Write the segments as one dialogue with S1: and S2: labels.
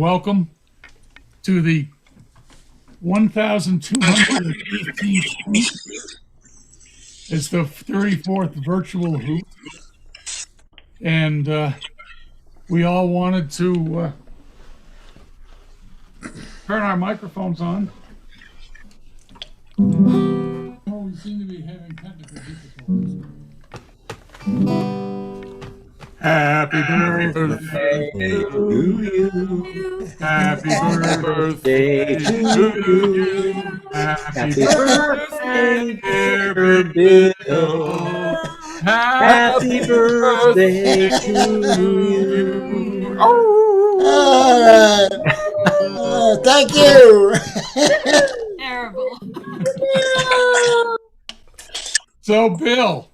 S1: Welcome to the 1,218th Hoot. It's the 34th virtual Hoot. And we all wanted to turn our microphones on. Oh, we seem to be having technical difficulties. Happy birthday to you. Happy birthday to you. Happy birthday, dear Bill. Happy birthday to you.
S2: All right. Thank you.
S3: Terrible.
S1: So, Bill,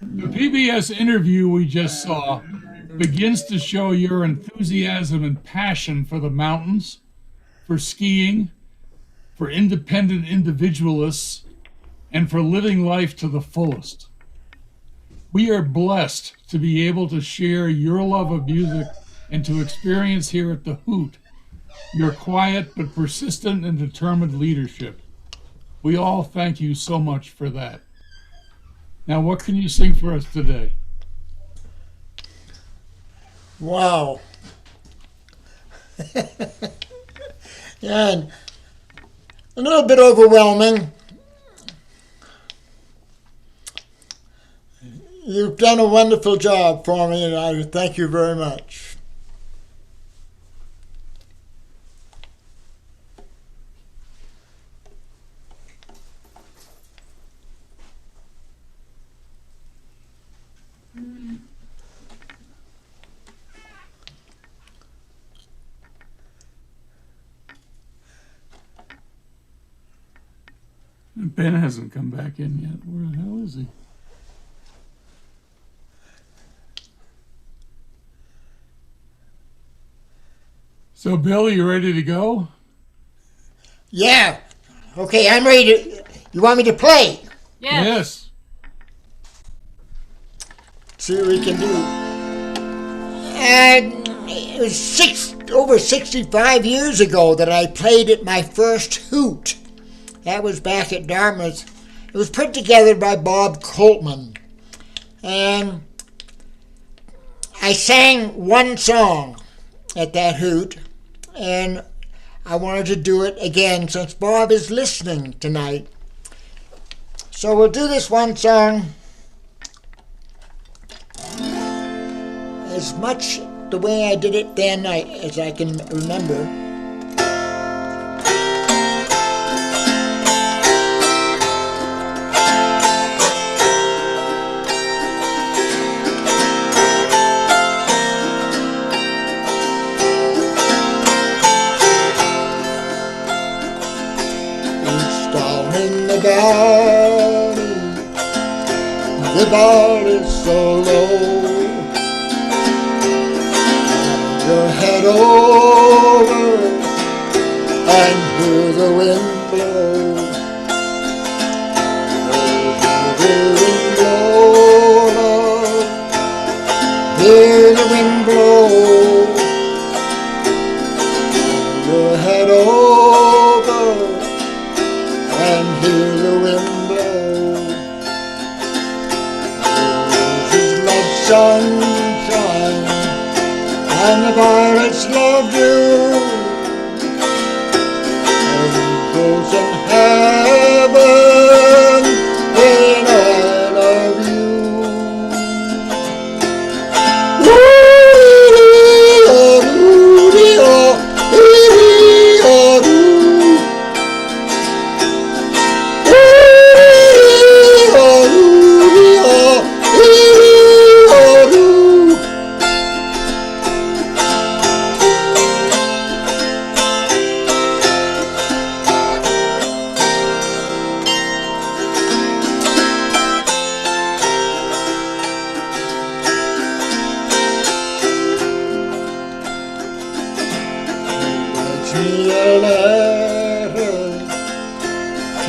S1: the PBS interview we just saw begins to show your enthusiasm and passion for the mountains, for skiing, for independent individualists, and for living life to the fullest. We are blessed to be able to share your love of music and to experience here at the Hoot your quiet but persistent and determined leadership. We all thank you so much for that. Now, what can you sing for us today?
S2: Wow. Yeah, a little bit overwhelming. You've done a wonderful job for me, and I thank you very much.
S1: Ben hasn't come back in yet. Where the hell is he? So, Bill, you ready to go?
S2: Yeah. Okay, I'm ready to... You want me to play?
S1: Yes.
S2: See what we can do. It was over 65 years ago that I played at my first Hoot. That was back at Dartmouth. It was put together by Bob Coltman. And I sang one song at that Hoot, and I wanted to do it again since Bob is listening tonight. So we'll do this one song as much the way I did it then as I can remember. The valley's so low, your head over and hear the wind blow. Hear the wind blow, hear the wind blow. Your head over and hear the wind blow. Sunshine, and the violets loved you, and those in heaven, they love you.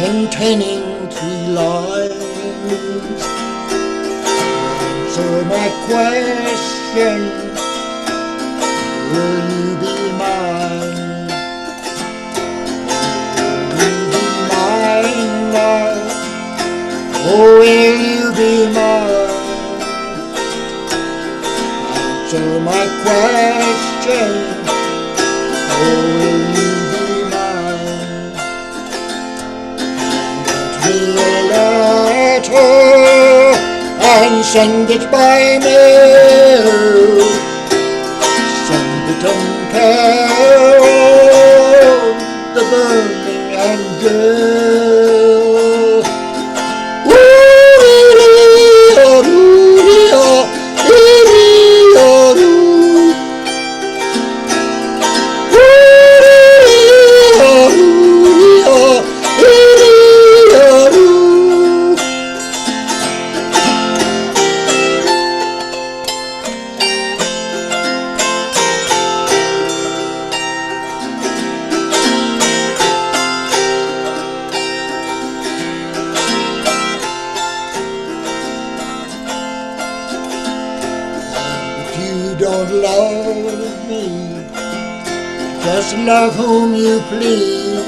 S2: Containing 3 lines. Answer my question, will you be mine? Oh, will you be mine? Answer my question. Oh, will you be mine? Hand me a letter and send it by mail. Send it and tell the burning angel. Just love whom you please.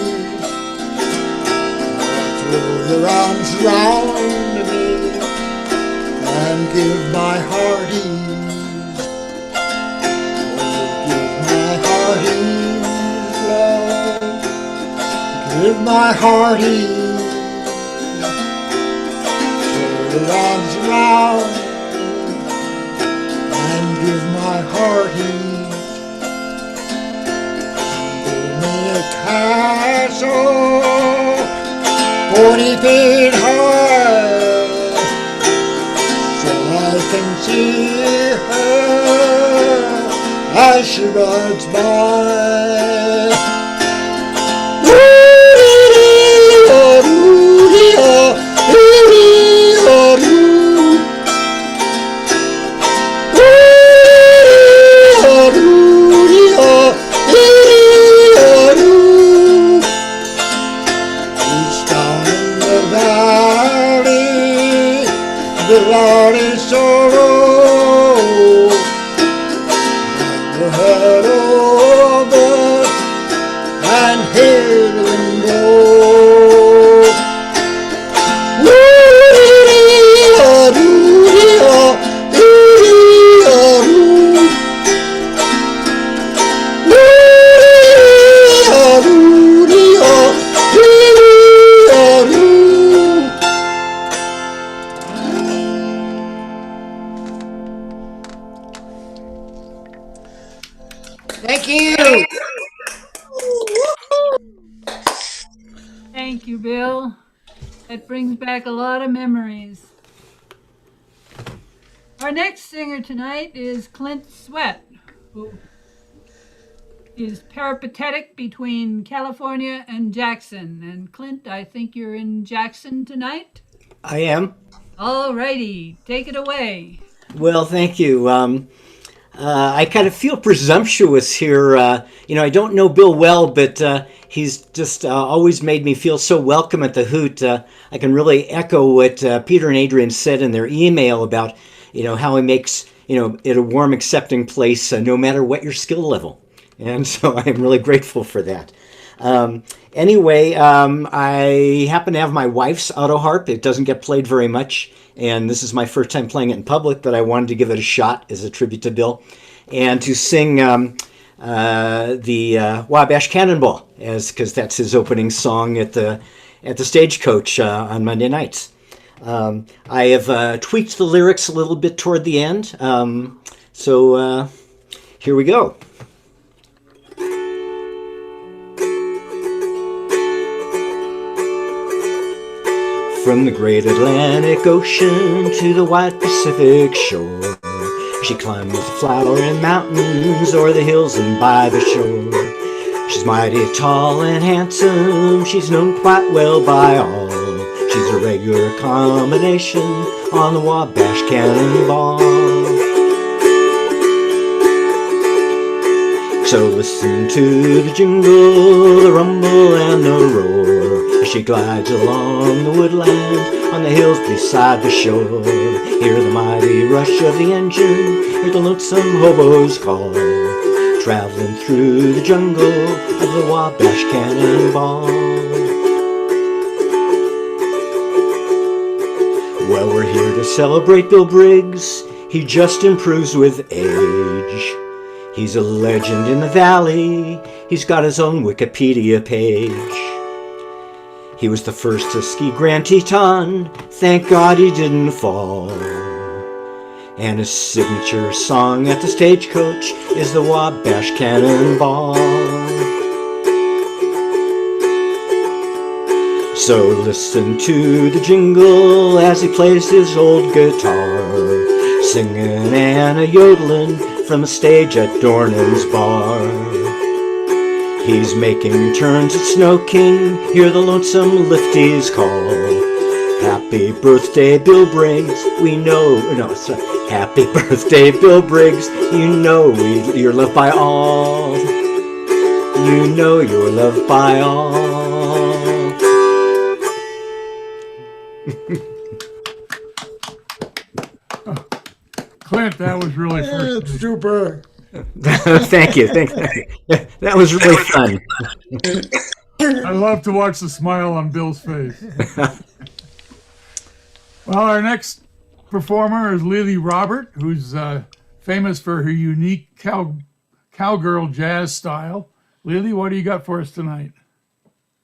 S2: Throw your arms round me and give my heart ease. Oh, give my heart ease, love. Give my heart ease. Throw your arms round me and give my heart ease. Castle 40 feet high, so I can see her as she rides by. Thank you.
S3: Thank you, Bill. That brings back a lot of memories. Our next singer tonight is Clint Sweat, who is peripatetic between California and Jackson. And Clint, I think you're in Jackson tonight?
S4: I am.
S3: All righty, take it away.
S4: Well, thank you. I kind of feel presumptuous here. I don't know Bill well, but he's just always made me feel so welcome at the Hoot. I can really echo what Peter and Adrian said in their email about, how he makes, it a warm, accepting place no matter what your skill level. And so I'm really grateful for that. Anyway, I happen to have my wife's auto harp. It doesn't get played very much, and this is my first time playing it in public, but I wanted to give it a shot as a tribute to Bill, and to sing the Wabash Cannonball, because that's his opening song at the Stagecoach on Monday nights. I have tweaked the lyrics a little bit toward the end, so here we go. From the great Atlantic Ocean to the wide Pacific shore, she climbs the flowering mountains o'er the hills and by the shore. She's mighty tall and handsome, she's known quite well by all. She's a regular combination on the Wabash Cannonball. So listen to the jingle, the rumble and the roar, as she glides along the woodland on the hills beside the shore. Hear the mighty rush of the engine, hear the lonesome hobo's call, traveling through the jungle of the Wabash Cannonball. to celebrate Bill Briggs. He just improves with age. He's a legend in the valley. He's got his own Wikipedia page. He was the first to ski Grand Teton. Thank God he didn't fall. And his signature song at the stagecoach is the Wabash Cannonball. So listen to the jingle as he plays his old guitar, singing and a yodeling from the stage at Dornan's bar. He's making turns at Snow King, hear the lonesome lifties call. Happy birthday, Bill Briggs, we know, happy birthday, Bill Briggs, you know you're loved by all. You know you're loved by all.
S1: Clint, that was really first.
S2: Super.
S4: Thank you. That was really fun.
S1: I love to watch the smile on Bill's face. Well, our next performer is Lily Robert, who's famous for her unique cowgirl jazz style. Lily, what do you got for us tonight?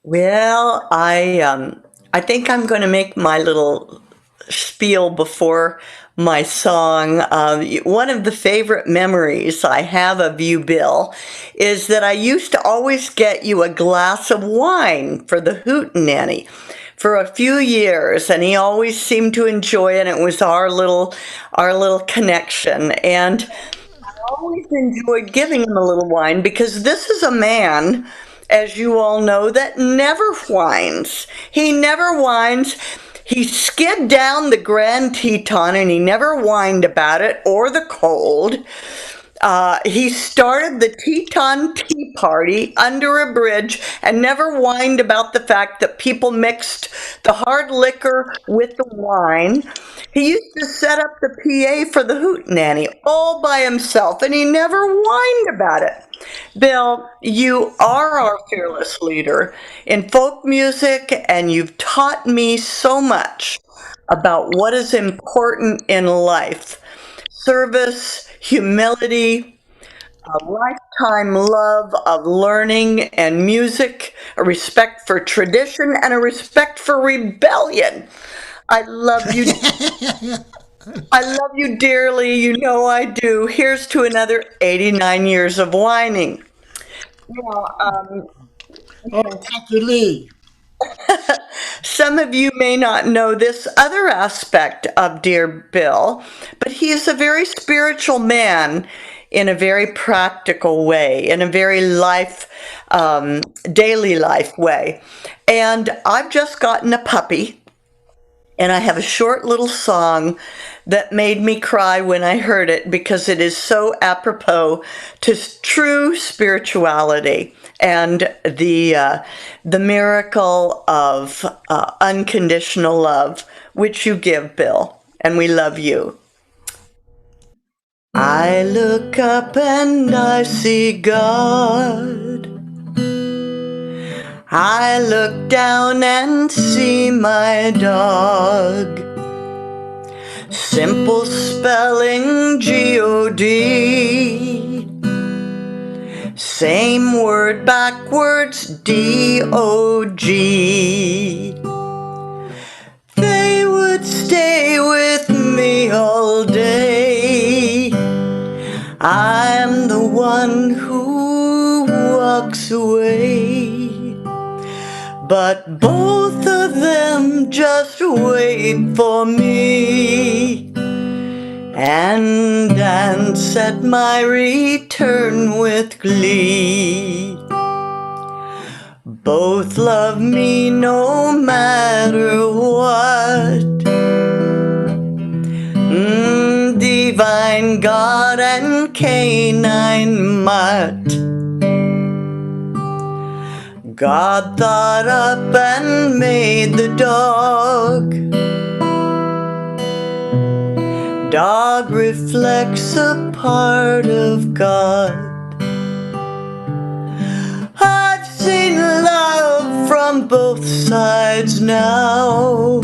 S5: Well, I think I'm going to make my little spiel before my song. One of the favorite memories I have of you, Bill, is that I used to always get you a glass of wine for the Hootenanny for a few years, and he always seemed to enjoy it. It was our little connection, and I always enjoyed giving him a little wine because this is a man, as you all know, that never whines. He never whines. He skid down the Grand Teton and he never whined about it or the cold. He started the Teton Tea Party under a bridge and never whined about the fact that people mixed the hard liquor with the wine. He used to set up the PA for the Hootenanny all by himself, and he never whined about it. Bill, you are our fearless leader in folk music, and you've taught me so much about what is important in life. Service, humility, a lifetime love of learning and music, a respect for tradition, and a respect for rebellion. I love you. I love you dearly. You know I do. Here's to another 89 years of whining.
S2: Oh, thank you, Lee.
S5: Some of you may not know this other aspect of dear Bill, but he is a very spiritual man in a very practical way, in a very daily life way. And I've just gotten a puppy. And I have a short little song that made me cry when I heard it because it is so apropos to true spirituality and the miracle of unconditional love, which you give, Bill, and we love you. I look up and I see God. I look down and see my dog. Simple spelling G-O-D. Same word backwards D-O-G. They would stay with me all day. I'm the one who walks away. But both of them just wait for me and dance at my return with glee. Both love me no matter what. Divine God and canine mutt. God thought up and made the dog. Dog reflects a part of God. I've seen love from both sides now.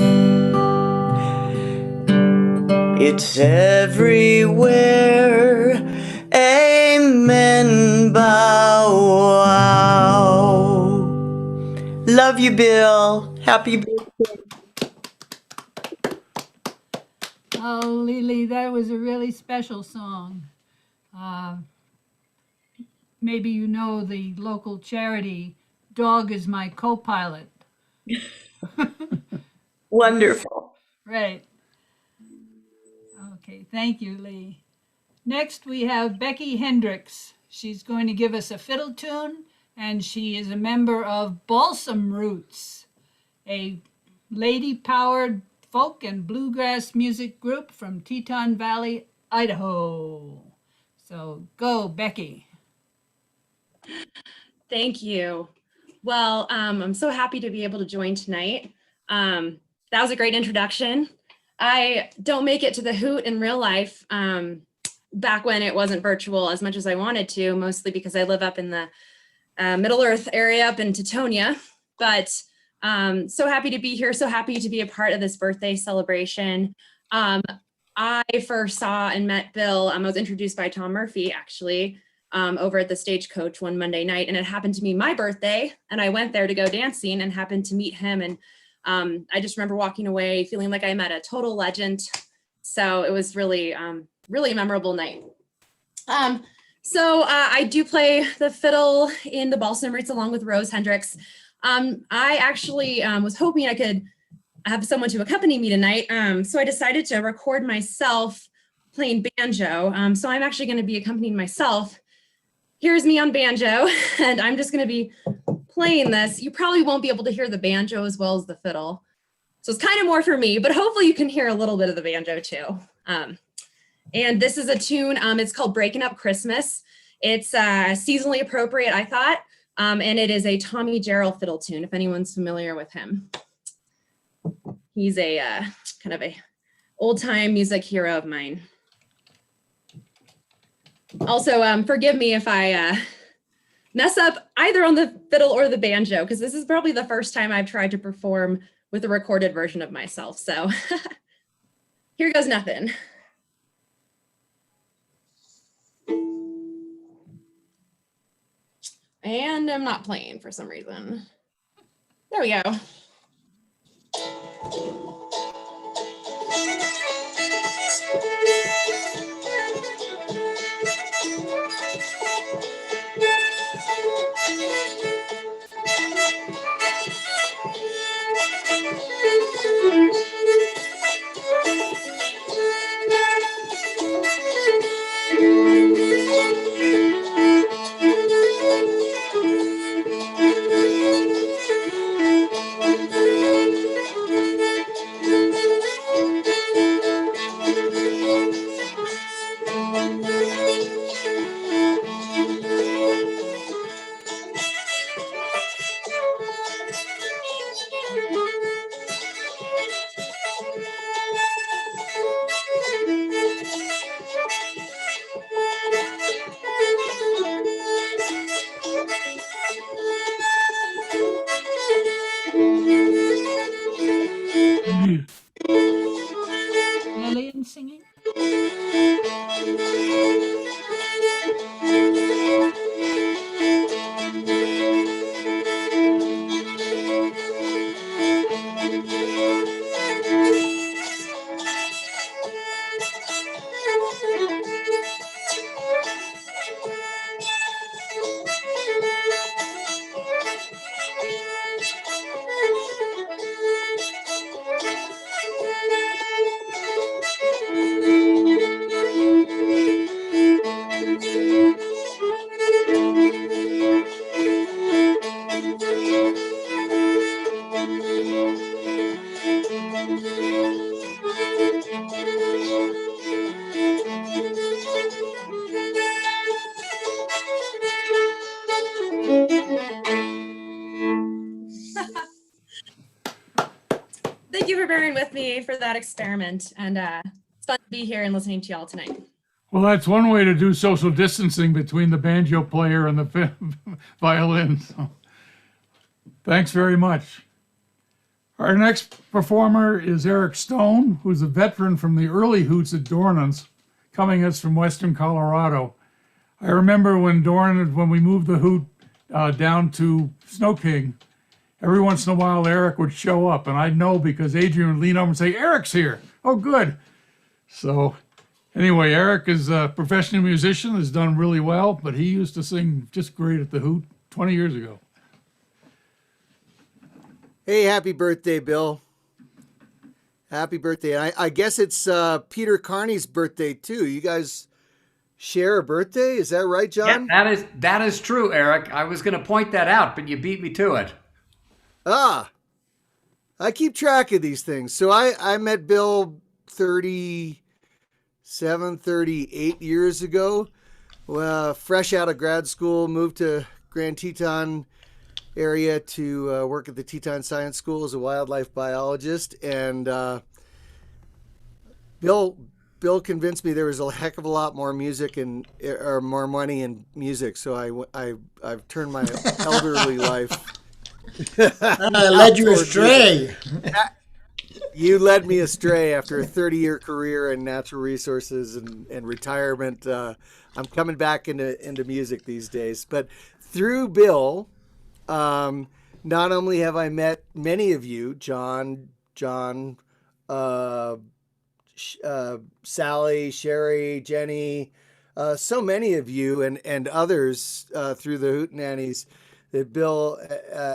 S5: It's everywhere. Amen. Bow wow. Love you, Bill. Happy birthday.
S3: Oh, Lily, that was a really special song. Maybe you know the local charity, Dog is My Co-Pilot.
S5: Wonderful.
S3: Right. Okay, thank you, Lee. Next, we have Becky Hendricks. She's going to give us a fiddle tune, and she is a member of Balsam Roots, a lady-powered folk and bluegrass music group from Teton Valley, Idaho. So go, Becky.
S6: Thank you. Well, I'm so happy to be able to join tonight. That was a great introduction. I don't make it to the Hoot in real life back when it wasn't virtual as much as I wanted to, mostly because I live up in the Middle Earth area up in Teutonia. But so happy to be here, so happy to be a part of this birthday celebration. I first saw and met Bill, I was introduced by Tom Murphy, actually, over at the Stagecoach one Monday night, and it happened to be my birthday, and I went there to go dancing and happened to meet him, and I just remember walking away feeling like I met a total legend. So it was really, really a memorable night. So I do play the fiddle in the Balsam Roots along with Rose Hendricks. I actually was hoping I could have someone to accompany me tonight, so I decided to record myself playing banjo. So I'm actually going to be accompanying myself. Here's me on banjo, and I'm just going to be playing this. You probably won't be able to hear the banjo as well as the fiddle. So it's kind of more for me, but hopefully you can hear a little bit of the banjo too. And this is a tune, it's called Breaking Up Christmas. It's seasonally appropriate, I thought, and it is a Tommy Jarrell fiddle tune, if anyone's familiar with him. He's a kind of a old time music hero of mine. Also, forgive me if I mess up either on the fiddle or the banjo, because this is probably the first time I've tried to perform with a recorded version of myself. So here goes nothing. And I'm not playing for some reason. There we go.
S3: Lillian singing?
S6: Thank you for bearing with me for that experiment, and it's fun to be here and listening to y'all tonight.
S1: Well, that's one way to do social distancing between the banjo player and the violin. So, thanks very much. Our next performer is Eric Stone, who's a veteran from the early Hoots at Dornan's, coming us from Western Colorado. I remember when we moved the Hoot down to Snow King, every once in a while Eric would show up, and I'd know because Adrian would lean over and say, "Eric's here." Oh, good. So anyway, Eric is a professional musician, has done really well, but he used to sing just great at the Hoot 20 years ago.
S7: Hey, happy birthday, Bill. Happy birthday. I guess it's Peter Carney's birthday, too. You guys share a birthday? Is that right, John?
S8: Yeah, that is true, Eric. I was going to point that out, but you beat me to it.
S7: I keep track of these things. So I met Bill 38 years ago. Fresh out of grad school, moved to Grand Teton area to work at the Teton Science School as a wildlife biologist, and Bill convinced me there was a heck of a lot more music or more money in music. So I've turned my elderly life.
S2: I led you astray.
S7: You led me astray after a 30-year career in natural resources and retirement. I'm coming back into music these days, but through Bill. Not only have I met many of you, John, Sally, Sherry, Jenny, so many of you and others through the Hootenannies, that Bill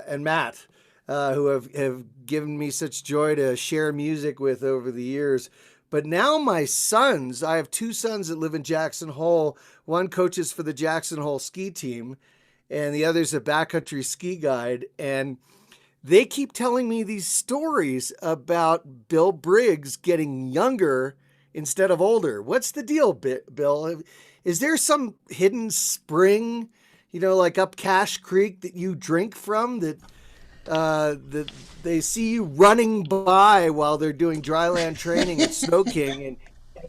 S7: and Matt, who have given me such joy to share music with over the years. But now my sons, I have two sons that live in Jackson Hole. One coaches for the Jackson Hole ski team, and the other's a backcountry ski guide. And they keep telling me these stories about Bill Briggs getting younger instead of older. What's the deal, Bill? Is there some hidden spring, like up Cache Creek that you drink from that they see you running by while they're doing dryland training at Snow King and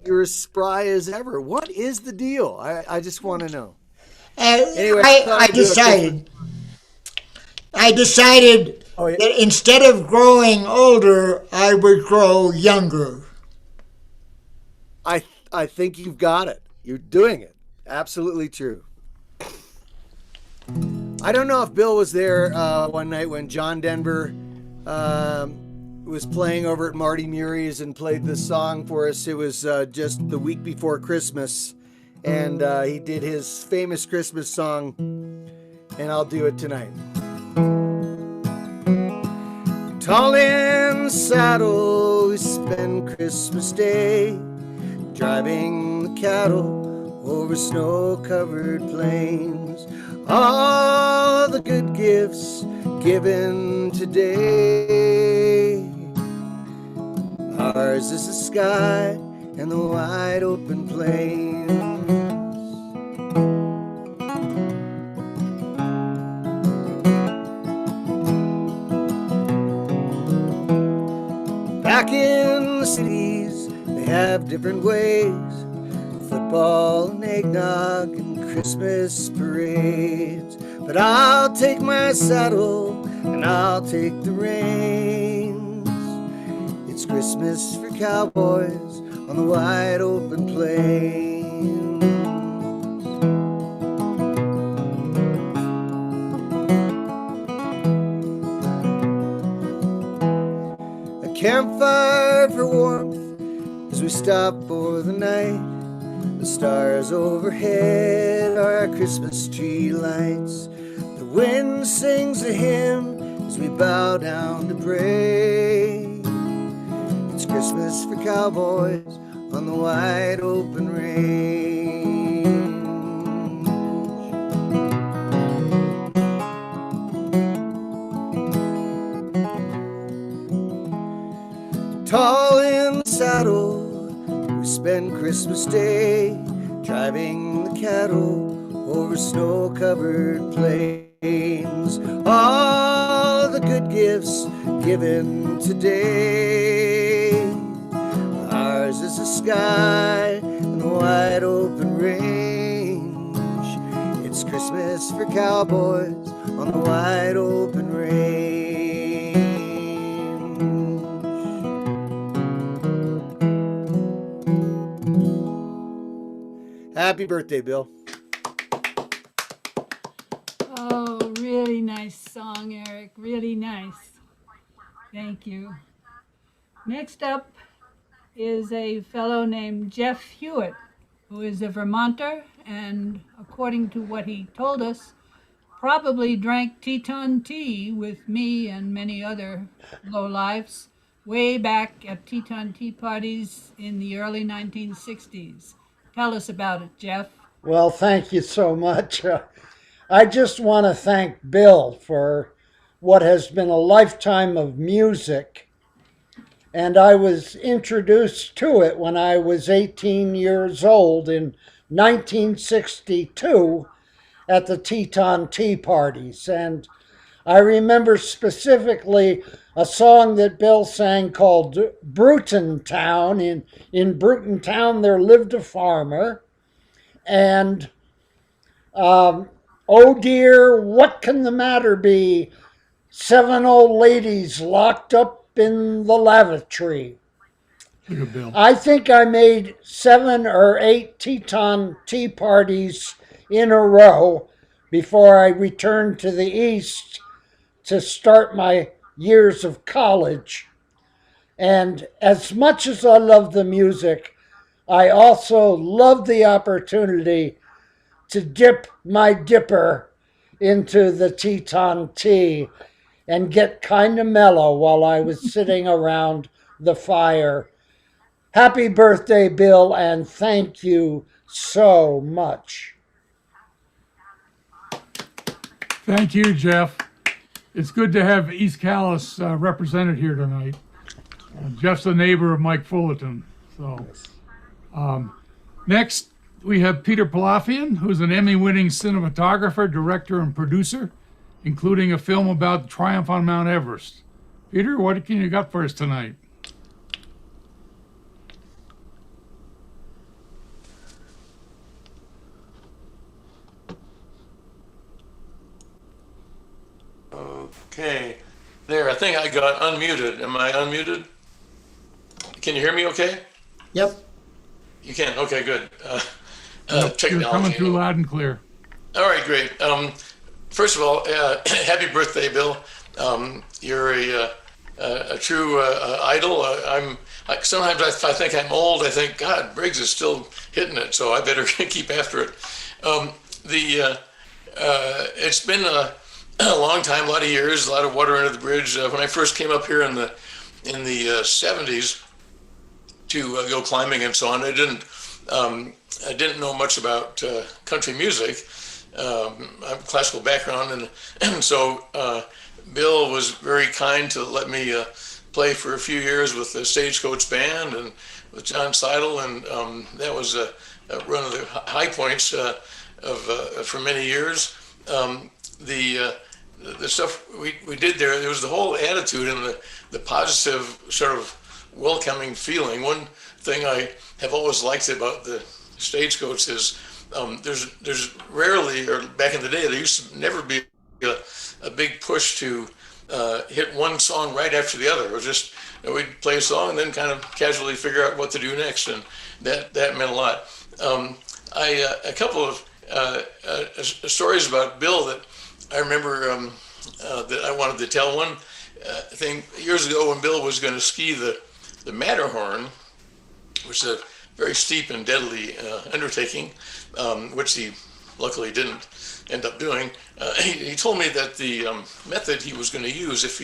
S7: you're as spry as ever? What is the deal? I just want to know. Anyway,
S2: I decided that instead of growing older, I would grow younger.
S7: I think you've got it. You're doing it. Absolutely true. I don't know if Bill was there one night when John Denver was playing over at Marty Murray's and played this song for us. It was just the week before Christmas. And he did his famous Christmas song, and I'll do it tonight. Tall in the saddle, we spend Christmas Day, driving the cattle over snow-covered plains. All the good gifts given today. Ours is the sky and the wide open plains. Back in the cities, they have different ways. Football and eggnog and Christmas parades. But I'll take my saddle and I'll take the reins. It's Christmas for cowboys on the wide open plains. A campfire for warmth as we stop for the night. The stars overhead are our Christmas tree lights. The wind sings a hymn as we bow down to pray. It's Christmas for cowboys on the wide open range. Tall in the saddle, we spend Christmas Day driving the cattle over snow-covered plains. All the good gifts given today. Ours is the sky and the wide open range. It's Christmas for cowboys on the wide open range. happy birthday, Bill.
S3: Oh, really nice song, Eric. Really nice. Thank you. Next up is a fellow named Jeff Hewitt, who is a Vermonter and, according to what he told us, probably drank Teton tea with me and many other lowlifes way back at Teton tea parties in the early 1960s. Tell us about it, Jeff.
S9: Well, thank you so much. I just want to thank Bill for what has been a lifetime of music. And I was introduced to it when I was 18 years old in 1962 at the Teton tea parties. And I remember specifically a song that Bill sang called Bruton Town. In Bruton Town, there lived a farmer. And oh dear, what can the matter be? 7 old ladies locked up in the lavatory.
S1: Look at Bill.
S9: I think I made 7 or 8 Teton tea parties in a row before I returned to the East to start my years of college. And as much as I love the music, I also love the opportunity to dip my dipper into the Teton tea and get kind of mellow while I was sitting around the fire. Happy birthday, Bill, and thank you so much.
S1: Thank you, Jeff. It's good to have East Calais represented here tonight. Jeff's a neighbor of Mike Fullerton. So, next we have Peter Palafian, who's an Emmy-winning cinematographer, director, and producer, including a film about the triumph on Mount Everest. Peter, what can you got for us tonight?
S10: Okay, there, I think I got unmuted. Am I unmuted? Can you hear me okay?
S2: Yep.
S10: You can, okay, good.
S1: You're
S10: Technology.
S1: coming through loud and clear.
S10: All right, great. First of all, happy birthday, Bill. You're a true idol. Sometimes if I think I'm old, I think, God, Briggs is still hitting it, so I better keep after it. It's been a long time, a lot of years, a lot of water under the bridge. When I first came up here in the 70s to go climbing and so on, I didn't know much about country music. I have a classical background, and so Bill was very kind to let me play for a few years with the Stagecoach Band and with John Seidl, and that was one of the high points for many years. The stuff we did there was the whole attitude and the positive sort of welcoming feeling. One thing I have always liked about the Stagecoach is there's rarely, or back in the day, there used to never be a big push to hit one song right after the other. It was just, we'd play a song and then kind of casually figure out what to do next, and that meant a lot. A couple of stories about Bill that I remember that I wanted to tell. One thing, years ago when Bill was going to ski the Matterhorn, which is a very steep and deadly undertaking, which he luckily didn't end up doing. He told me that the method he was going to use if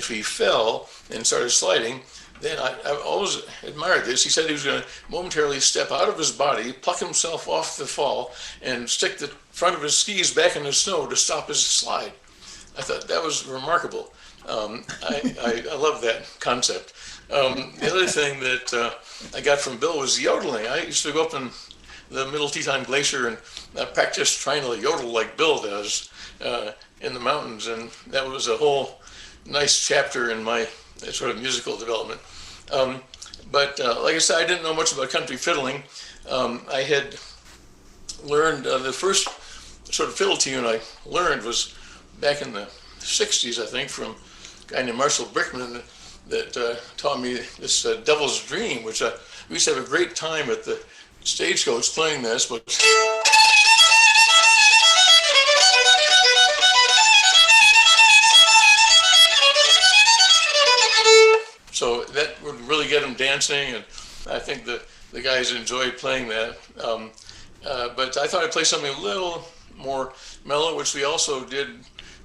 S10: he fell and started sliding, then I've always admired this. He said he was going to momentarily step out of his body, pluck himself off the fall, and stick the front of his skis back in the snow to stop his slide. I thought that was remarkable. I love that concept. The other thing that I got from Bill was yodeling. I used to go up in the Middle Teton Glacier and practice trying to yodel like Bill does in the mountains, and that was a whole nice chapter in my sort of musical development. But like I said, I didn't know much about country fiddling. I had learned the first sort of fiddle tune I learned was back in the 60s, I think, from a guy named Marshall Brickman that taught me this Devil's Dream, which we used to have a great time at the stagecoach playing this, but so that would really get them dancing, and I think the guys enjoyed playing that. But I thought I'd play something a little more mellow, which we also did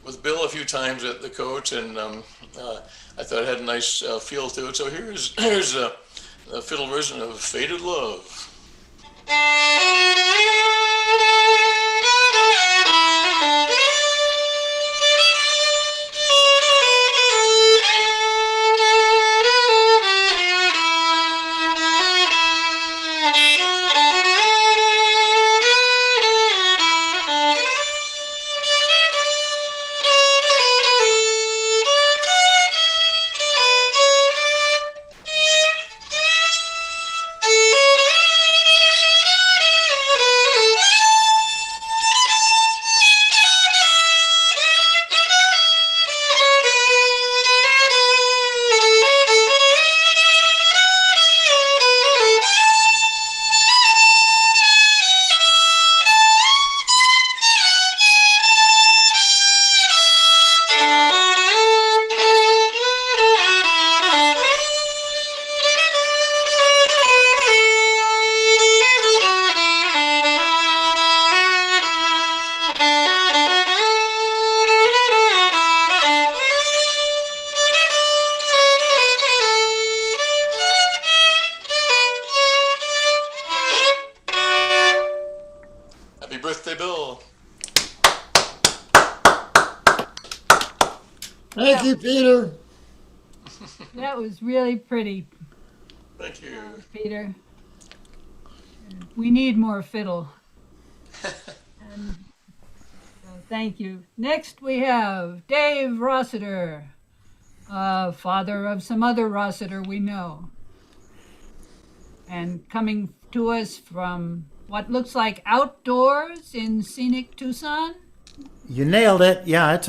S10: with Bill a few times at the coach, and I thought it had a nice feel to it. So here's a fiddle version of Faded Love.
S2: Thank you, Peter.
S3: That was really pretty,
S10: Thank you.
S3: Peter. We need more fiddle. And, so thank you. Next we have Dave Rossiter, father of some other Rossiter we know. And coming to us from what looks like outdoors in scenic Tucson.
S11: You nailed it. Yeah, it's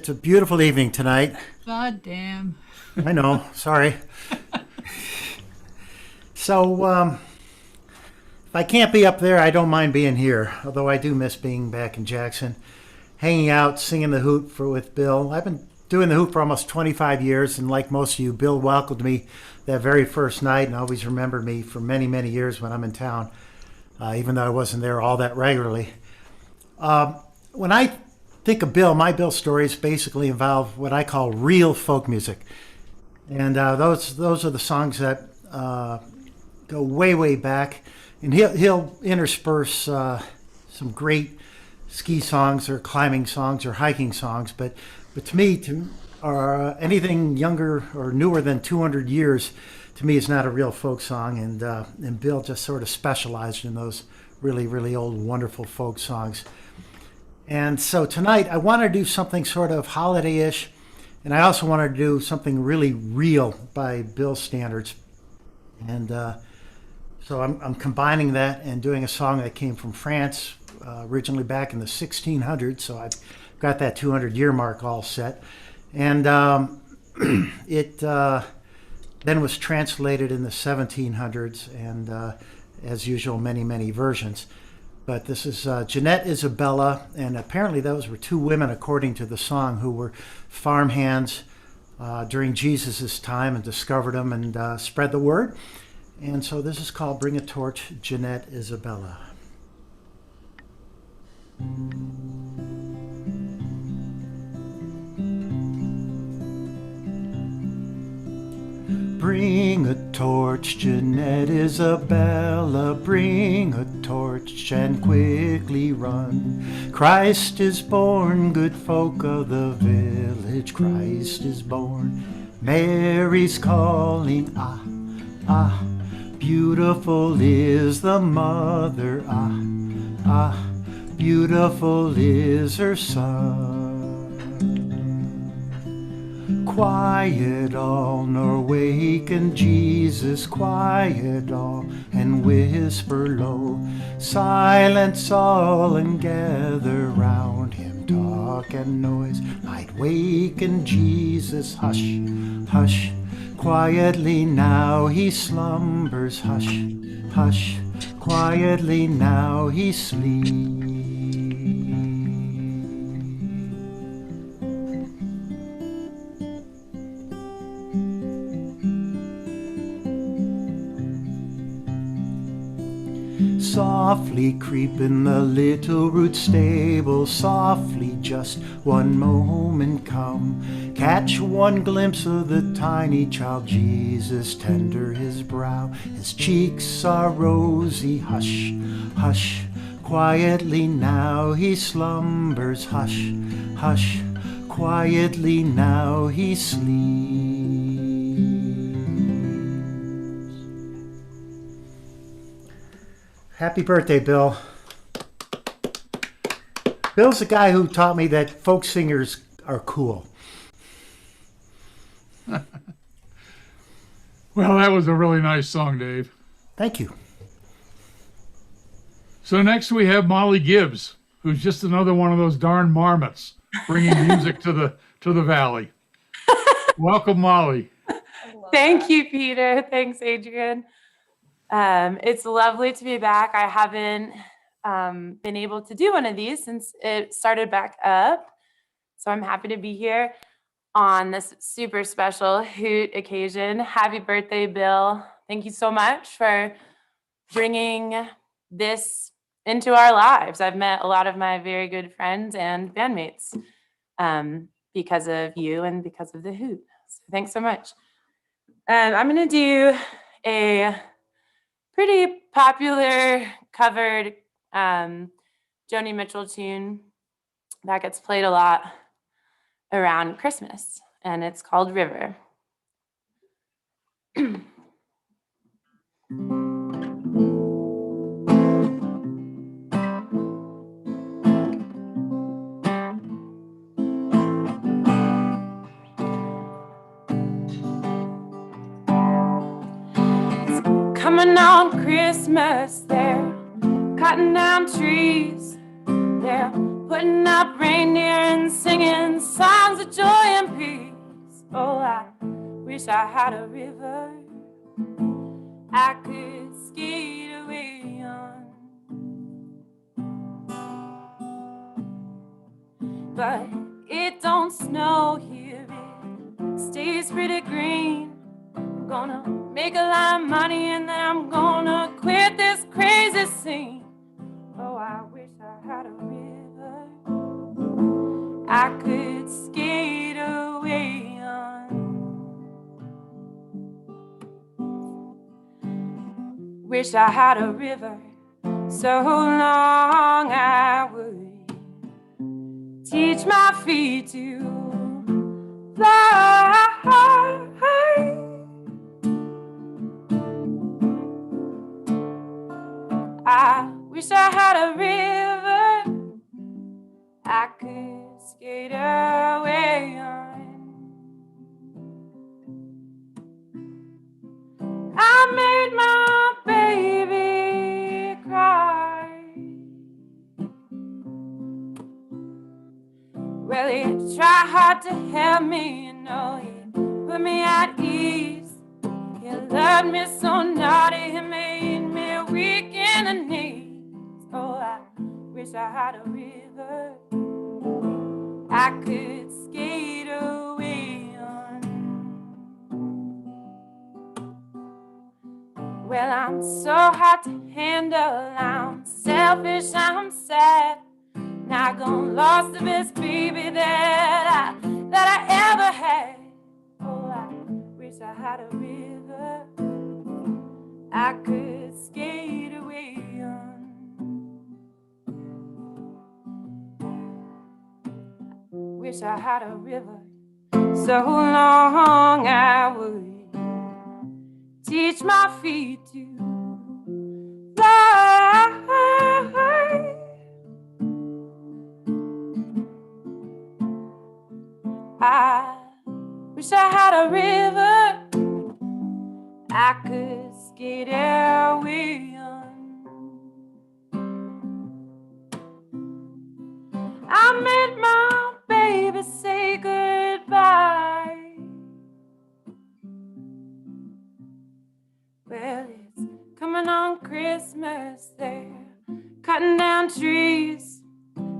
S11: a beautiful evening tonight.
S3: God damn.
S11: I know. Sorry. So, if I can't be up there, I don't mind being here. Although I do miss being back in Jackson, hanging out, singing the Hoot with Bill. I've been doing the Hoot for almost 25 years, and like most of you, Bill welcomed me that very first night, and always remembered me for many, many years when I'm in town, even though I wasn't there all that regularly. When I think of Bill, my Bill stories basically involve what I call real folk music. And those are the songs that go way, way back. And he'll intersperse some great ski songs or climbing songs or hiking songs. But to me, anything younger or newer than 200 years, to me, is not a real folk song. And Bill just sort of specialized in those really, really old, wonderful folk songs. And so tonight, I want to do something sort of holiday-ish, and I also want to do something really real by Bill's standards. And so I'm combining that and doing a song that came from France, originally back in the 1600s, so I've got that 200-year mark all set. And it then was translated in the 1700s, and as usual, many, many versions. But this is Jeanette Isabella, and apparently those were two women, according to the song, who were farmhands during Jesus' time and discovered them and spread the word. And so this is called Bring a Torch, Jeanette Isabella. Bring a torch, Jeanette Isabella, bring a torch and quickly run. Christ is born, good folk of the village, Christ is born. Mary's calling, ah, ah, beautiful is the mother, ah, ah, beautiful is her son. Quiet all, nor waken Jesus, quiet all, and whisper low. Silence all, and gather round him, talk and noise might waken Jesus. Hush, hush, quietly now he slumbers. Hush, hush, quietly now he sleeps. Softly creep in the little root stable, softly just one moment come. Catch one glimpse of the tiny child Jesus, tender his brow, his cheeks are rosy. Hush, hush, quietly now he slumbers. Hush, hush, quietly now he sleeps. Happy birthday, Bill. Bill's the guy who taught me that folk singers are cool.
S1: Well, that was a really nice song, Dave.
S11: Thank you.
S1: So next we have Molly Gibbs, who's just another one of those darn marmots bringing music to the valley. Welcome, Molly.
S12: Thank you, Peter. Thanks, Adrian. It's lovely to be back. I haven't been able to do one of these since it started back up. So I'm happy to be here on this super special Hoot occasion. Happy birthday, Bill. Thank you so much for bringing this into our lives. I've met a lot of my very good friends and bandmates because of you and because of the Hoot. So thanks so much. I'm going to do a pretty popular covered Joni Mitchell tune that gets played a lot around Christmas, and it's called River. Coming on Christmas, they're cutting down trees, they're putting up reindeer and singing songs of joy and peace. Oh, I wish I had a river I could skate away on, but it don't snow here, it stays pretty green. I'm gonna make a lot of money and then I'm gonna quit this crazy scene. Oh, I wish I had a river I could skate away on. Wish I had a river so long I would teach my feet to fly. I wish I had a river I could skate away on. I made my baby cry. Well, he tried hard to help me, you know, he put me at ease. He loved me so naughty, he made me weak in the knees. Oh, I wish I had a river I could skate away on. Well, I'm so hard to handle, I'm selfish, I'm sad. Not gonna lose the best baby that I ever had. Oh, I wish I had a river I could skate away on. Wish I had a river so long I would teach my feet to fly. I wish I had a river I could skate away on. I made my baby say goodbye. Well, it's coming dancing on Christmas. They're cutting down trees.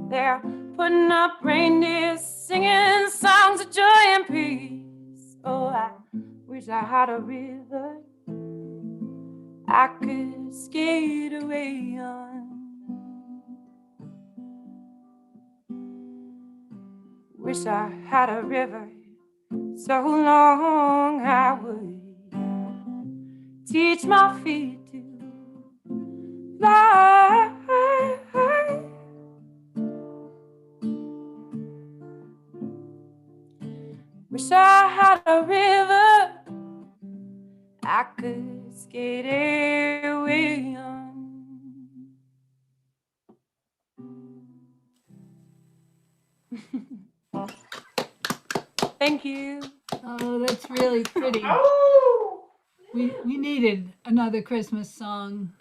S12: They're putting up reindeers, singing songs of joy and peace. Oh, I wish I had a river I could skate away on. Wish I had a river so long I would teach my feet to fly. Wish I had a river I could skate away on. Thank you.
S3: Oh, that's really pretty. We needed another Christmas song.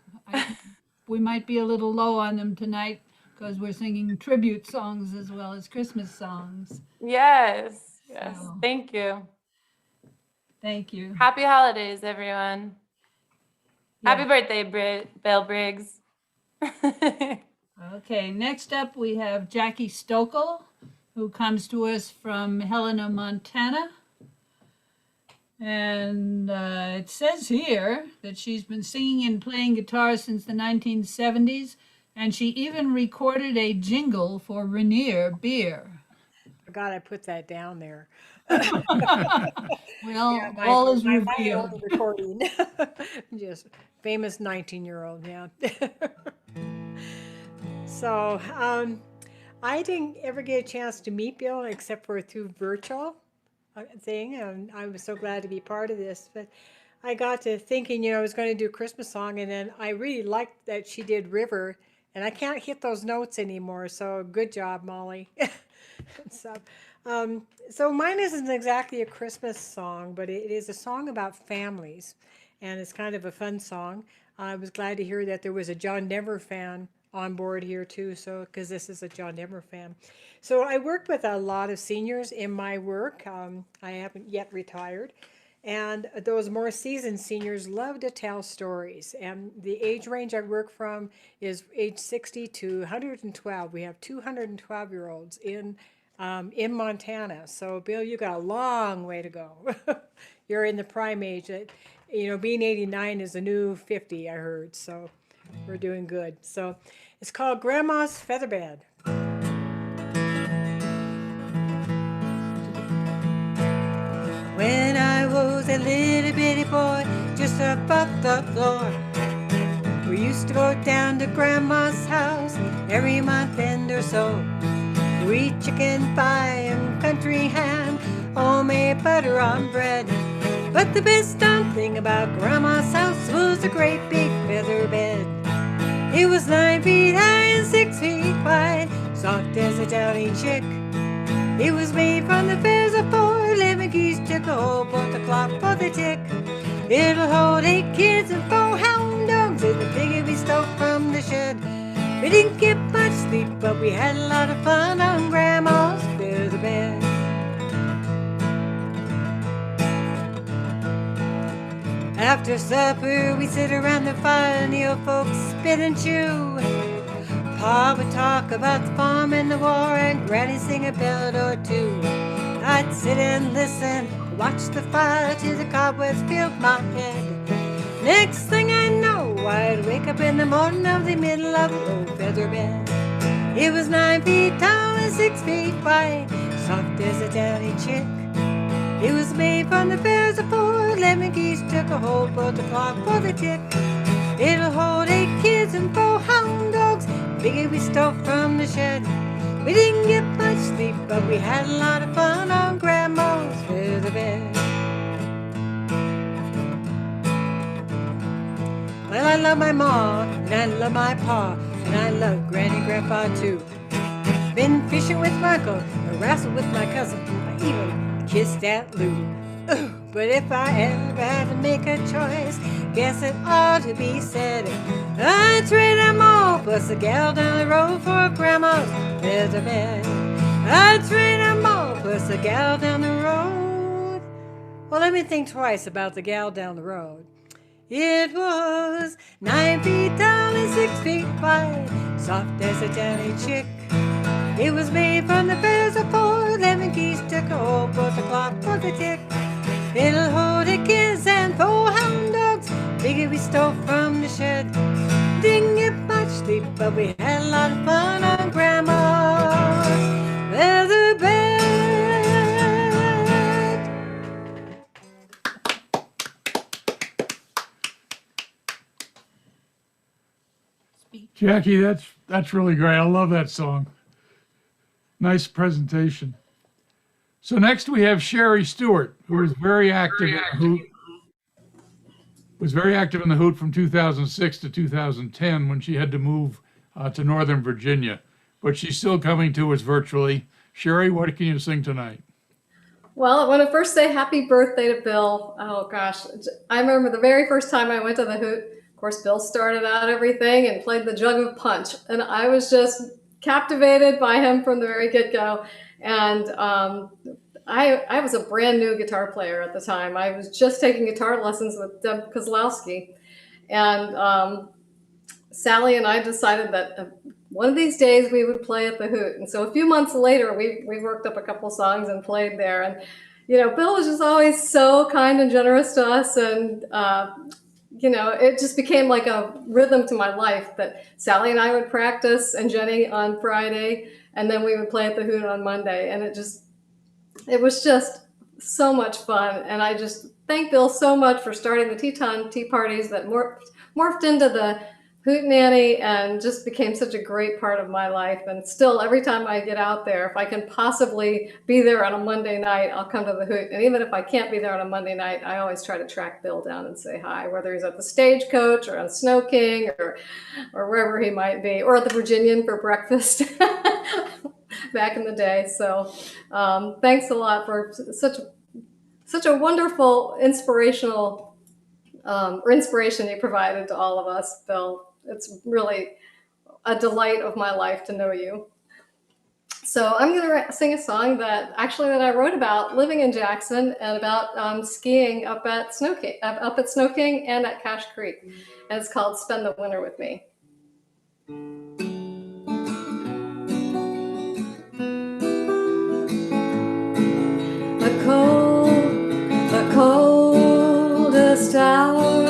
S3: We might be a little low on them tonight because we're singing tribute songs as well as Christmas songs.
S12: Yes.
S3: So,
S12: Thank you.
S3: thank you.
S12: Happy holidays, everyone.
S3: Yeah.
S12: Happy birthday, Bill Briggs.
S3: Okay, next up we have Jackie Stokel, who comes to us from Helena, Montana. And it says here that she's been singing and playing guitar since the 1970s, and she even recorded a jingle for Rainier beer.
S13: Forgot I put that down there.
S3: Well, all is
S13: my
S3: revealed.
S13: own recording. Just famous 19-year-old, yeah. So I didn't ever get a chance to meet Bill except for through virtual thing, and I was so glad to be part of this. But I got to thinking, I was going to do a Christmas song, and then I really liked that she did River, and I can't hit those notes anymore. So good job, Molly. So mine isn't exactly a Christmas song, but it is a song about families, and it's kind of a fun song. I was glad to hear that there was a John Denver fan on board here too, so because this is a John Denver fan. So I work with a lot of seniors in my work. I haven't yet retired, and those more seasoned seniors love to tell stories. And the age range I work from is age 60 to 112. We have 212-year-olds in Montana. So Bill, you got a long way to go. You're in the prime age. Being 89 is a new 50, I heard. So we're doing good. So it's called Grandma's Featherbed. When I was a little bitty boy, just above the floor, we used to go down to Grandma's house every month end or so. We eat chicken pie and country ham, homemade butter on bread. But the best darn thing about Grandma's house was a great big feather bed. It was 9 feet high and 6 feet wide, soft as a downy chick. It was made from the feathers of 4 living geese, took a hole, both the clock for the tick. It'll hold 8 kids and 4 hound dogs in the piggy we stole from the shed. We didn't get much sleep, but we had a lot of fun on Grandma's feather bed. After supper, we sit around the fire and the old folks spit and chew. Pa would talk about the farm and the war, and Granny sing a ballad or two. I'd sit and listen, watch the fire till the cobwebs filled my head. Next thing I know, I'd wake up in the morning of the middle of the old feather bed. It was 9 feet tall and 6 feet wide, soft as a downy chick. It was made from the feathers of 4 lemon geese, took a hole, both the clock for the tick. It'll hold 8 kids and 4 hound dogs, bigger we stole from the shed. We didn't get much sleep, but we had a lot of fun on Grandma's feather bed. Well, I love my ma, and I love my pa, and I love Granny and Grandpa too. Been fishing with my uncle, and wrestled with my cousin, I even kissed Aunt Lou. But if I ever had to make a choice, guess it ought to be said, I'd trade them all, plus a gal down the road for Grandma's feather bed. I'd trade them all, plus a gal down the road. Well, let me think twice about the gal down the road. It was 9 feet tall and 6 feet wide, soft as a downy chick. It was made from the feathers of 4 lemon geese, took a hole, but the clock was a tick. It'll hold a kiss and 4 hound dogs, bigger we stole from the shed. Didn't get much sleep, but we had a lot of fun on Grandma's leather bed.
S1: Jackie, that's really great. I love that song. Nice presentation. So next we have Sherry Stewart, who was very active in the Hoot. Was very active in the Hoot from 2006 to 2010 when she had to move to Northern Virginia, but she's still coming to us virtually. Sherry, what can you sing tonight?
S14: Well, I want to first say happy birthday to Bill. Oh gosh, I remember the very first time I went to the Hoot. Of course, Bill started out everything and played the jug of punch, and I was just captivated by him from the very get-go. And I was a brand new guitar player at the time. I was just taking guitar lessons with Deb Kozlowski, and Sally and I decided that one of these days we would play at the Hoot. And so a few months later, we worked up a couple songs and played there. And Bill was just always so kind and generous to us, and it just became like a rhythm to my life that Sally and I would practice and Jenny on Friday, and then we would play at the Hoot on Monday. And it was just so much fun. And I just thank Bill so much for starting the Teton Tea Parties that morphed into the Hootenanny and just became such a great part of my life. And still, every time I get out there, if I can possibly be there on a Monday night, I'll come to the Hoot. And even if I can't be there on a Monday night, I always try to track Bill down and say hi, whether he's at the Stagecoach or on Snow King or wherever he might be, or at the Virginian for breakfast back in the day. So thanks a lot for such a wonderful inspiration you provided to all of us, Bill. It's really a delight of my life to know you. So I'm going to sing a song that I wrote about living in Jackson and about skiing up at Snow King and at Cache Creek. And it's called "Spend the Winter with Me." The coldest hour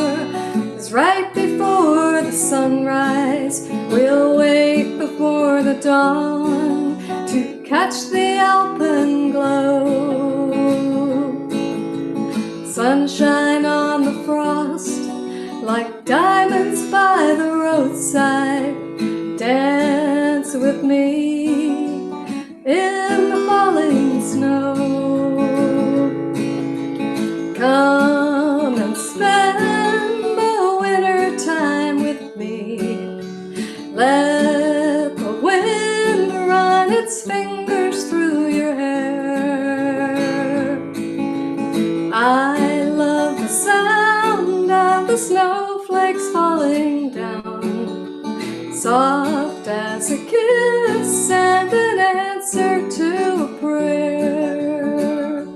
S14: is right before the sunrise. We'll wait before the dawn to catch the alpenglow. Sunshine on the frost like diamonds by the roadside. Dance with me in the falling snow. Come and spend the winter time with me. Let the wind run its fingers through your hair. I love the sound of the snowflakes falling down, soft as a kiss and an answer to a prayer.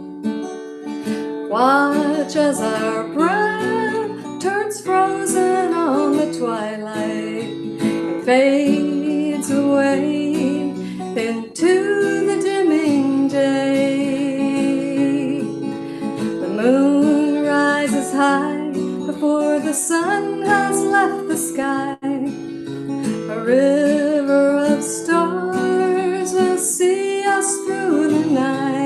S14: Watch as our breath turns frozen on the twilight and fades away into the dimming day. The moon rises high before the sun has left the sky. A river of stars will see us through the night.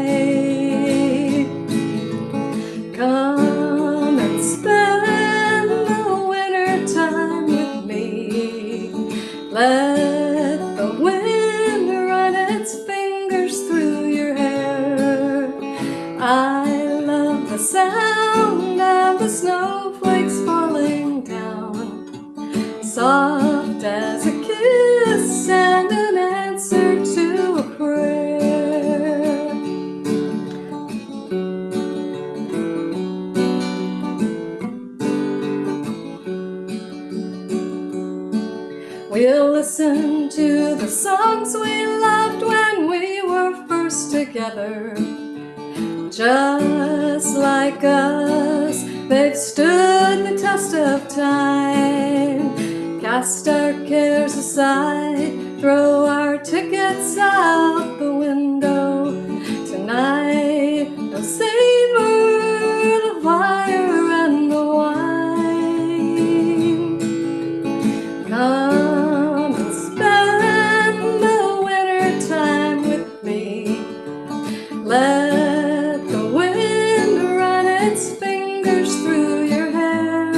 S14: Come and spend the winter time with me. Let the wind run its fingers through your hair. I love the sound of the snowflakes falling down, soft as a kiss and an answer to a prayer. We'll listen to the songs we loved when we were first together. Just like us, They've stood the test of time. Cast our cares aside, throw our tickets out the window. Tonight, we'll savor the fire and the wine. Come and spend the winter time with me. Let the wind run its fingers through your hair.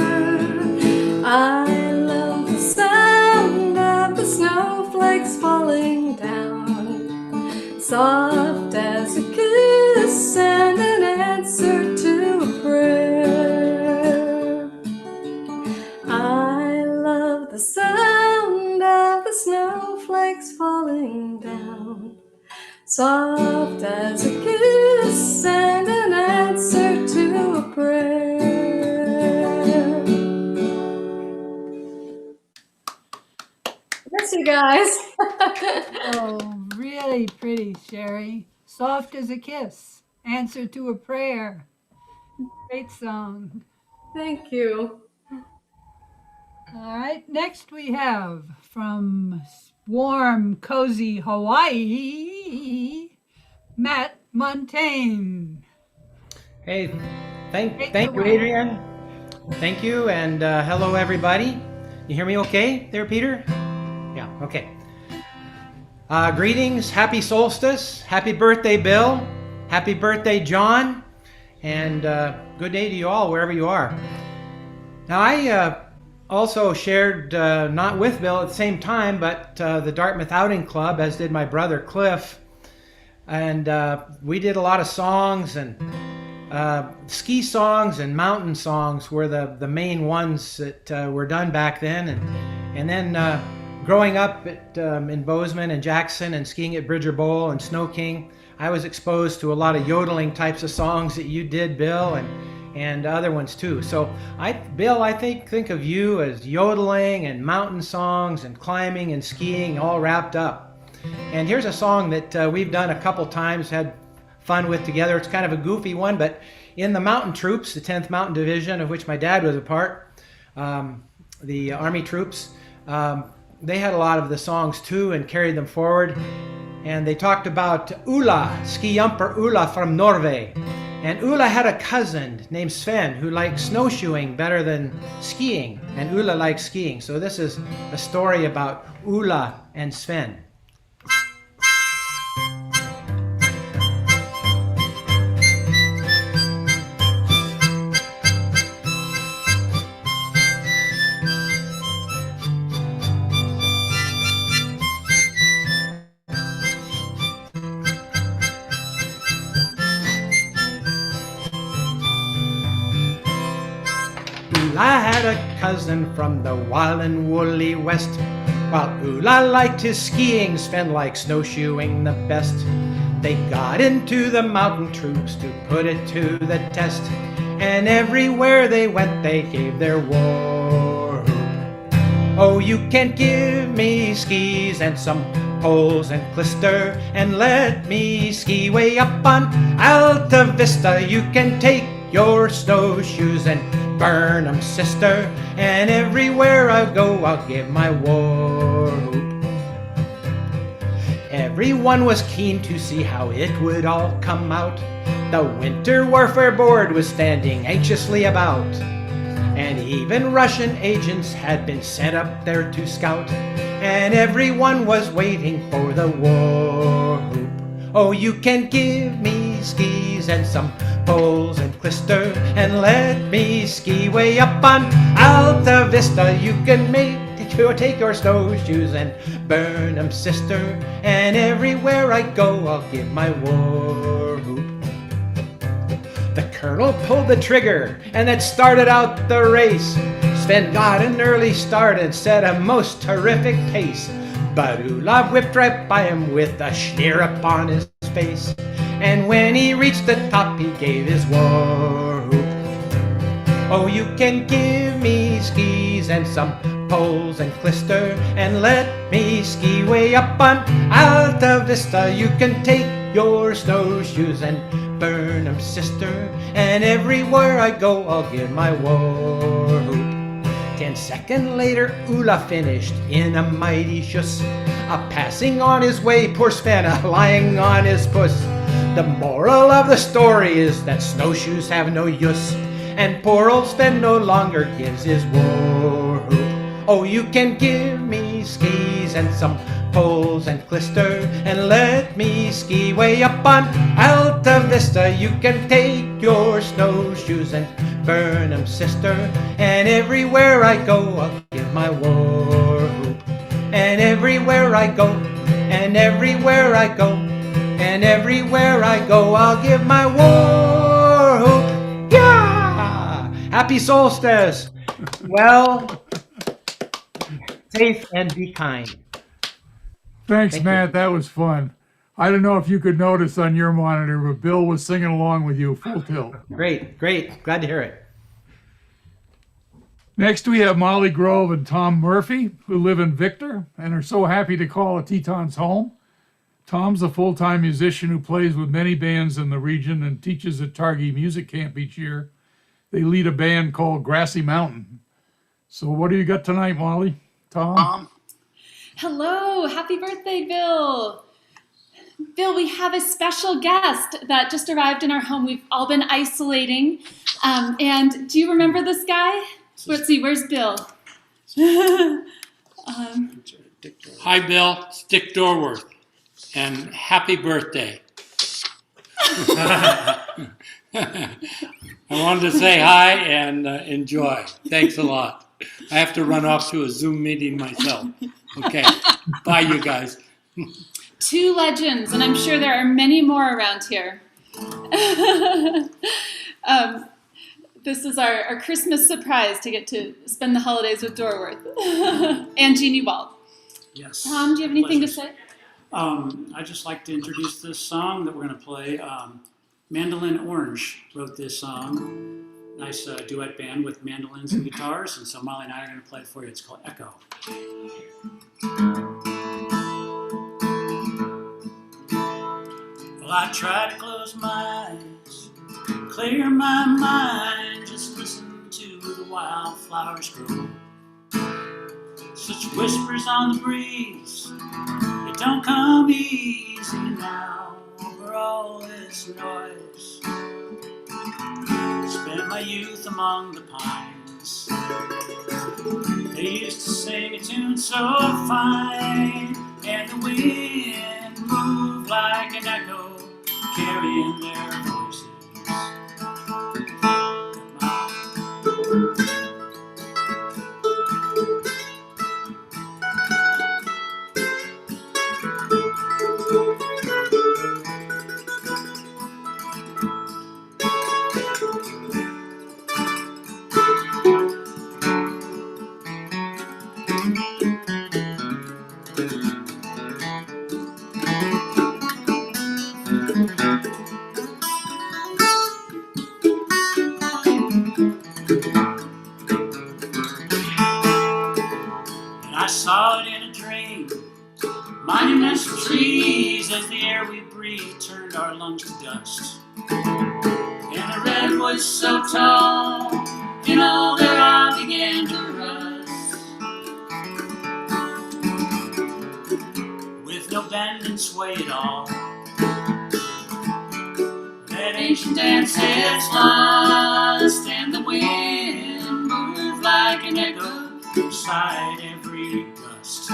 S14: I love the sound of the snowflakes falling down, soft as a kiss and an answer to a prayer. I love the sound of the snowflakes falling down, soft as a kiss and an answer to a prayer. Yes, you guys.
S3: Oh, really pretty, Sherry. Soft as a kiss. Answer to a prayer. Great song.
S14: Thank you.
S3: All right, next we have from warm, cozy Hawaii, Matt Montane.
S15: Hey, thank you, Adrian. Thank you, and hello, everybody. You hear me okay there, Peter? Yeah, okay. Greetings, happy solstice, happy birthday, Bill, happy birthday, John, and good day to you all, wherever you are. Now, I also shared, not with Bill at the same time, but the Dartmouth Outing Club, as did my brother Cliff, and we did a lot of songs, and ski songs and mountain songs were the main ones that were done back then, and then growing up in Bozeman and Jackson and skiing at Bridger Bowl and Snow King, I was exposed to a lot of yodeling types of songs that you did, Bill, and other ones too. So Bill, I think of you as yodeling and mountain songs and climbing and skiing all wrapped up. And here's a song that we've done a couple times, had fun with together. It's kind of a goofy one, but in the mountain troops, the 10th Mountain Division, of which my dad was a part, the Army troops, they had a lot of the songs too and carried them forward. And they talked about Ulla, skijumper Ulla from Norway. And Ulla had a cousin named Sven who liked snowshoeing better than skiing. And Ulla liked skiing. So this is a story about Ulla and Sven. I had a cousin from the wild and woolly west. While Ulla liked his skiing, Sven liked snowshoeing the best. They got into the mountain troops to put it to the test. And everywhere they went, they gave their war whoop. Oh, you can't give me skis and some poles and clister and let me ski way up on Alta Vista. You can take your snowshoes and burn 'em, sister, and everywhere I go I'll give my war whoop. Everyone was keen to see how it would all come out. The Winter Warfare Board was standing anxiously about, and even Russian agents had been sent up there to scout, and everyone was waiting for the war whoop. Oh, you can give me skis and some poles and clister and let me ski way up on Alta Vista. You can take your snowshoes and burn 'em, sister, and everywhere I go I'll give my war whoop. The colonel pulled the trigger and it started out the race. Sven got an early start and set a most terrific pace, but Ulla whipped right by him with a sneer upon his face. And when he reached the top, he gave his war whoop. Oh, you can give me skis and some poles and clister and let me ski way up on Alta Vista. You can take your snowshoes and Burnham sister, and everywhere I go I'll give my war whoop. 10 seconds later, Ulla finished in a mighty shuss, a passing on his way, poor Spanna lying on his puss. The moral of the story is that snowshoes have no use, and poor old Sven no longer gives his war whoop. Oh, you can give me skis and some poles and clister, and let me ski way up on Alta Vista. You can take your snowshoes and burn 'em, sister, and everywhere I go I'll give my war whoop. And everywhere I go, and everywhere I go, and everywhere I go I'll give my war whoop. Yeah! Happy solstice! Well, safe and be kind.
S1: Thanks,
S15: Thank
S1: Matt.
S15: you.
S1: That was fun. I don't know if you could notice on your monitor, but Bill was singing along with you full tilt.
S15: Great, great. Glad to hear it.
S1: Next, we have Molly Grove and Tom Murphy, who live in Victor and are so happy to call a Tetons home. Tom's a full-time musician who plays with many bands in the region and teaches at Targhee Music Camp each year. They lead a band called Grassy Mountain. So what do you got tonight, Molly? Tom?
S16: Hello, happy birthday, Bill. Bill, we have a special guest that just arrived in our home. We've all been isolating. And do you remember this guy? Let's see, where's Bill?
S17: Hi, Bill. It's Dick Dorworth. And happy birthday. I wanted to say hi and enjoy. Thanks a lot. I have to run off to a Zoom meeting myself. Okay. Bye, you guys.
S16: Two legends, and I'm sure there are many more around here. This is our Christmas surprise to get to spend the holidays with Dorworth and Jeannie Wald.
S17: Yes.
S16: Tom, do you have anything to say?
S17: I'd just like to introduce this song that we're going to play. Mandolin Orange wrote this song. Nice duet band with mandolins and guitars, and so Molly and I are going to play it for you. It's called Echo. Well, I try to close my eyes, clear my mind, just listen to the wildflowers grow. Such whispers on the breeze, it don't come easy now over all this noise. Spent my youth among the pines. They used to sing a tune so fine, and the wind moved like an echo, carrying their voices. I saw it in a dream, mighty massive trees as the air we breathed turned our lungs to dust. And the redwoods so tall, in all their eye began to rust. With no bend and sway at all, that ancient dance has lost, and the wind moved like an echo beside every gust.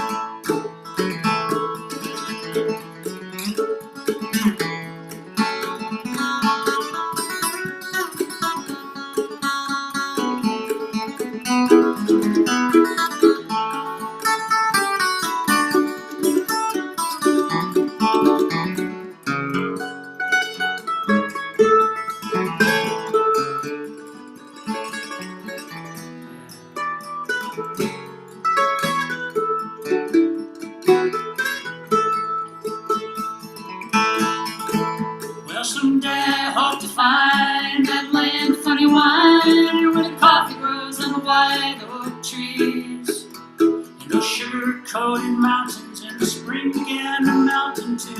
S17: Well, someday I hope to find that land funny wine where the coffee grows on the white oak trees, and those sugar-coated mountains in the spring began to melt into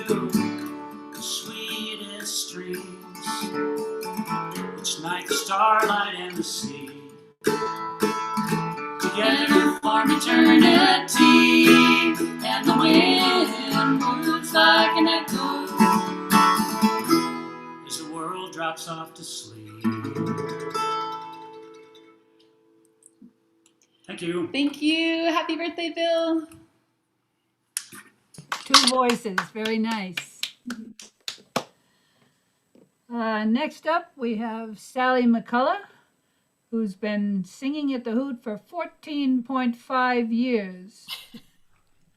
S17: the sweetest streams. like the starlight and the sea. Together form eternity, and the wind moves like an echo as the world drops off to sleep. Thank you.
S16: Thank you. Happy birthday, Bill.
S3: Two voices, very nice. Next up, we have Sally McCullough, who's been singing at the Hoot for 14.5 years,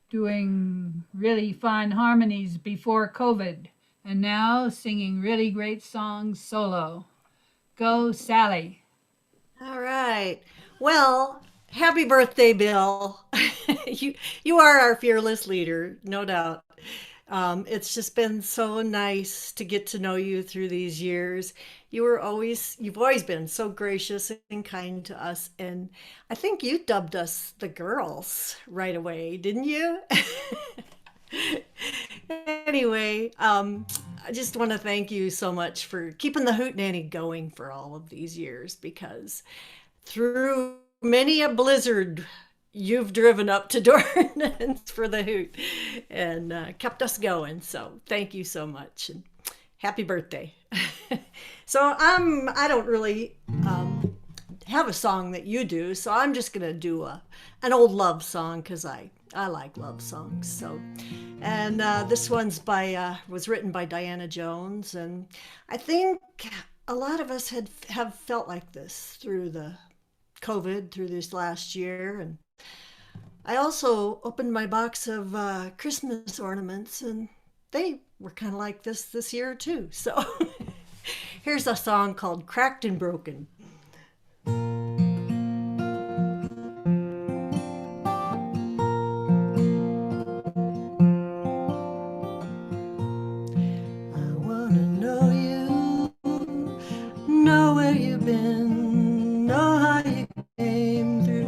S3: doing really fine harmonies before COVID, and now singing really great songs solo. Go, Sally.
S18: All right. Well, happy birthday, Bill. You are our fearless leader, no doubt. It's just been so nice to get to know you through these years. You've always been so gracious and kind to us, and I think you dubbed us the girls right away, didn't you? Anyway, I just want to thank you so much for keeping the Hootenanny going for all of these years, because through many a blizzard, you've driven up to Dornan for the Hoot and kept us going. So thank you so much, and happy birthday. So I don't really have a song that you do, so I'm just gonna do an old love song, because I like love songs. So, and this one's was written by Diana Jones, and I think a lot of us have felt like this through the COVID, through this last year. And I also opened my box of Christmas ornaments, and they were kind of like this year too. So here's a song called Cracked and Broken. Know where you've been, know how you came through.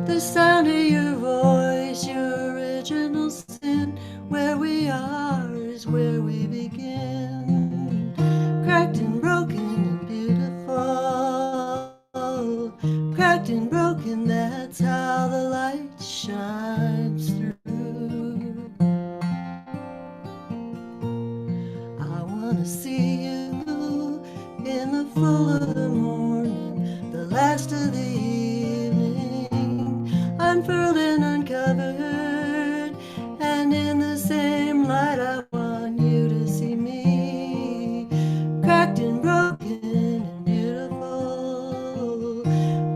S18: The sound of your voice, your original sin. Where we are is where we begin. Cracked and broken and beautiful. Cracked and broken, that's how the light shines through. I wanna see you in the full of the morning, the last of the evening, unfurled and uncovered, and in the same light I want you to see me, cracked and broken and beautiful,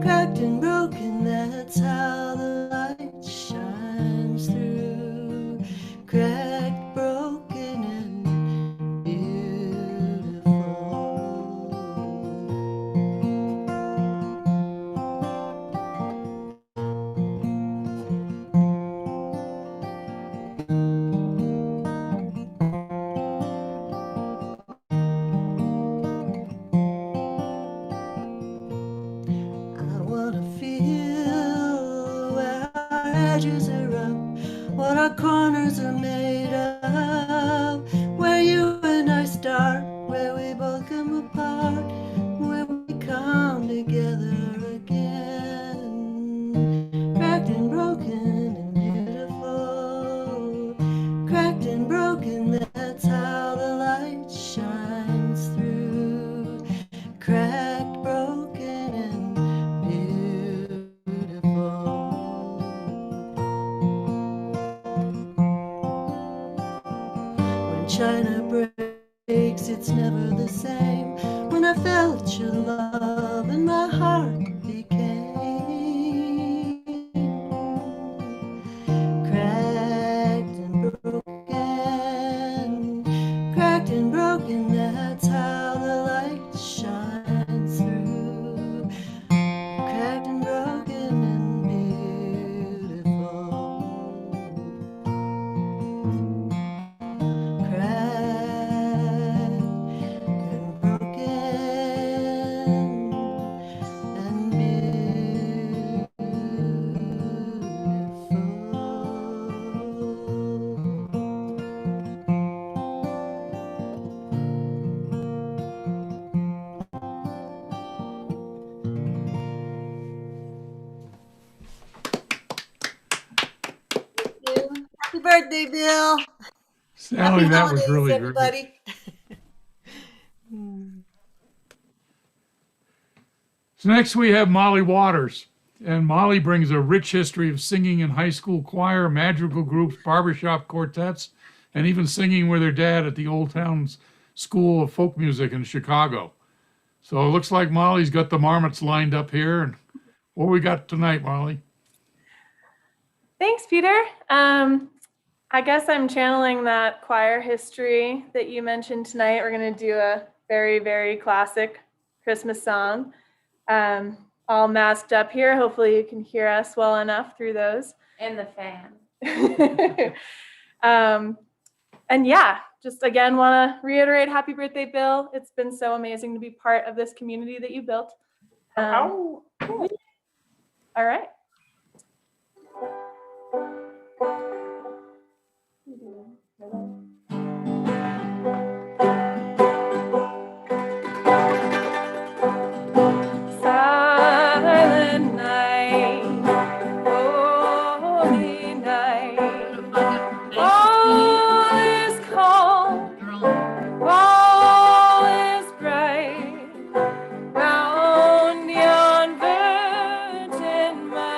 S18: cracked and broken, that's how the light shines through, cracked, broken and edges are up, what our corners are made of, where you and I start, where we both come apart, where we come together again, cracked and broken and beautiful, cracked and broken, that's how the light shines through, cracked, broken and China breaks, it's never the same. When I felt your love and my heart became cracked and broken, cracked and broken, that's how the light shines through, cracked and broken and beautiful. birthday, Bill.
S1: Sally,
S18: Happy
S1: that was
S18: holidays,
S1: really
S18: everybody.
S1: So next we have Molly Waters. And Molly brings a rich history of singing in high school choir, madrigal groups, barbershop quartets, and even singing with her dad at the Old Town School of Folk Music in Chicago. So it looks like Molly's got the marmots lined up here. And what we got tonight, Molly?
S12: Thanks, Peter. I guess I'm channeling that choir history that you mentioned tonight. We're going to do a very, very classic Christmas song. All masked up here. Hopefully you can hear us well enough through those.
S19: And the fan.
S12: And yeah, just again, want to reiterate happy birthday, Bill. It's been so amazing to be part of this community that you built. Cool. All right. Silent night, holy night, all is calm, all is bright, round yon virgin mountain.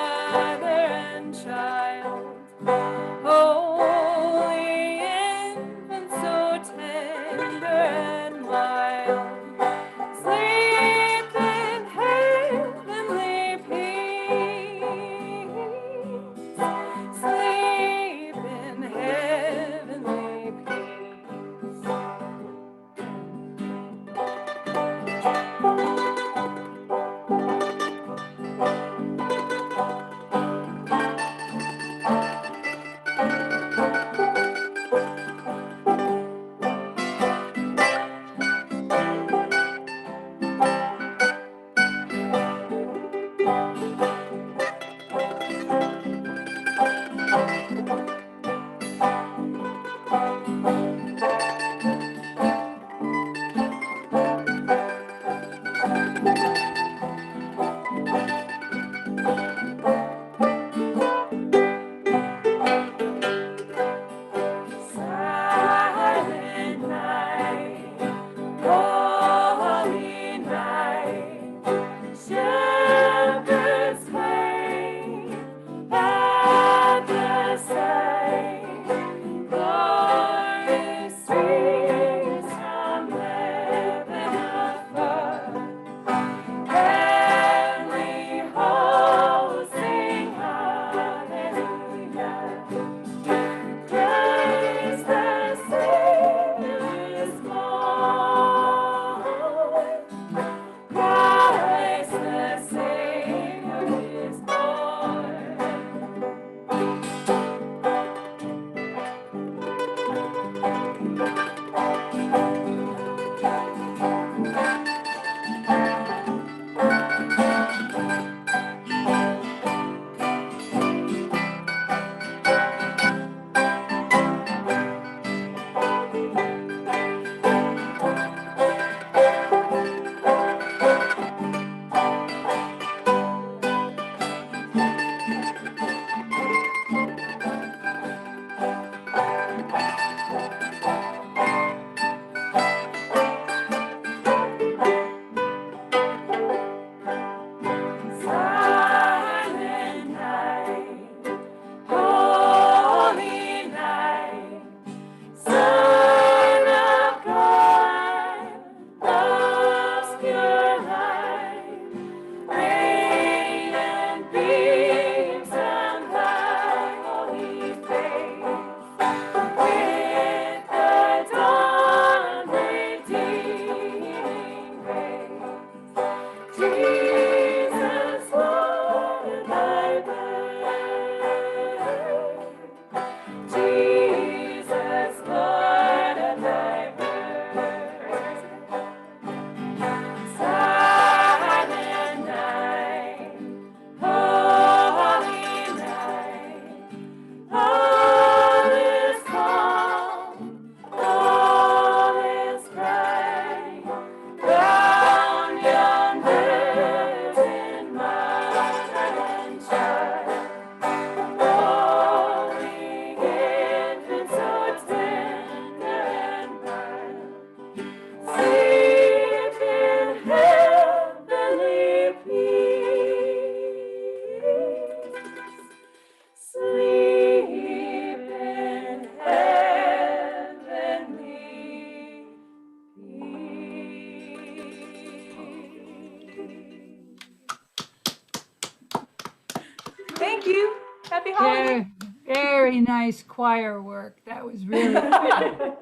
S12: you. Happy holidays.
S3: Very nice choir work. That was really good.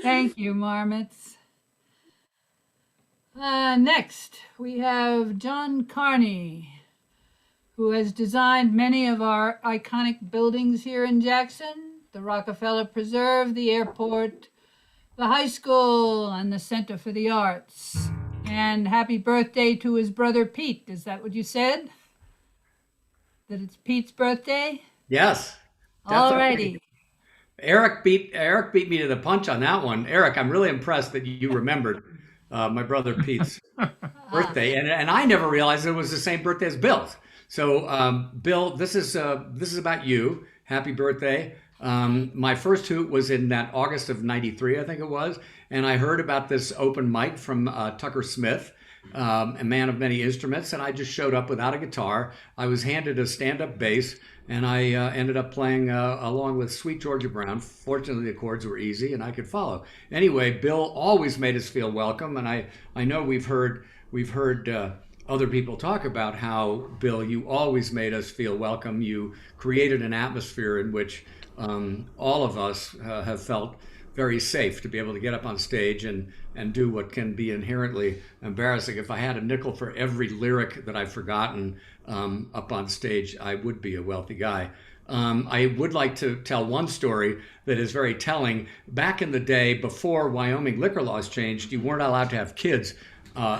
S3: Thank you, Marmots. Next, we have John Carney, who has designed many of our iconic buildings here in Jackson, the Rockefeller Preserve, the airport, the high school, and the Center for the Arts. And happy birthday to his brother Pete. Is that what you said? That it's Pete's birthday?
S8: Yes.
S3: Alrighty.
S8: Eric beat me to the punch on that one. Eric, I'm really impressed that you remembered my brother Pete's birthday, and I never realized it was the same birthday as Bill's. So, Bill, this is about you. Happy birthday. My first hoot was in that August of '93, I think it was, and I heard about this open mic from Tucker Smith, a man of many instruments, and I just showed up without a guitar. I was handed a stand-up bass, and I ended up playing along with Sweet Georgia Brown. Fortunately, the chords were easy, and I could follow. Anyway, Bill always made us feel welcome, and I know we've heard other people talk about how, Bill, you always made us feel welcome. You created an atmosphere in which all of us have felt very safe to be able to get up on stage and do what can be inherently embarrassing. If I had a nickel for every lyric that I've forgotten up on stage, I would be a wealthy guy. I would like to tell one story that is very telling. Back in the day, before Wyoming liquor laws changed, you weren't allowed to have kids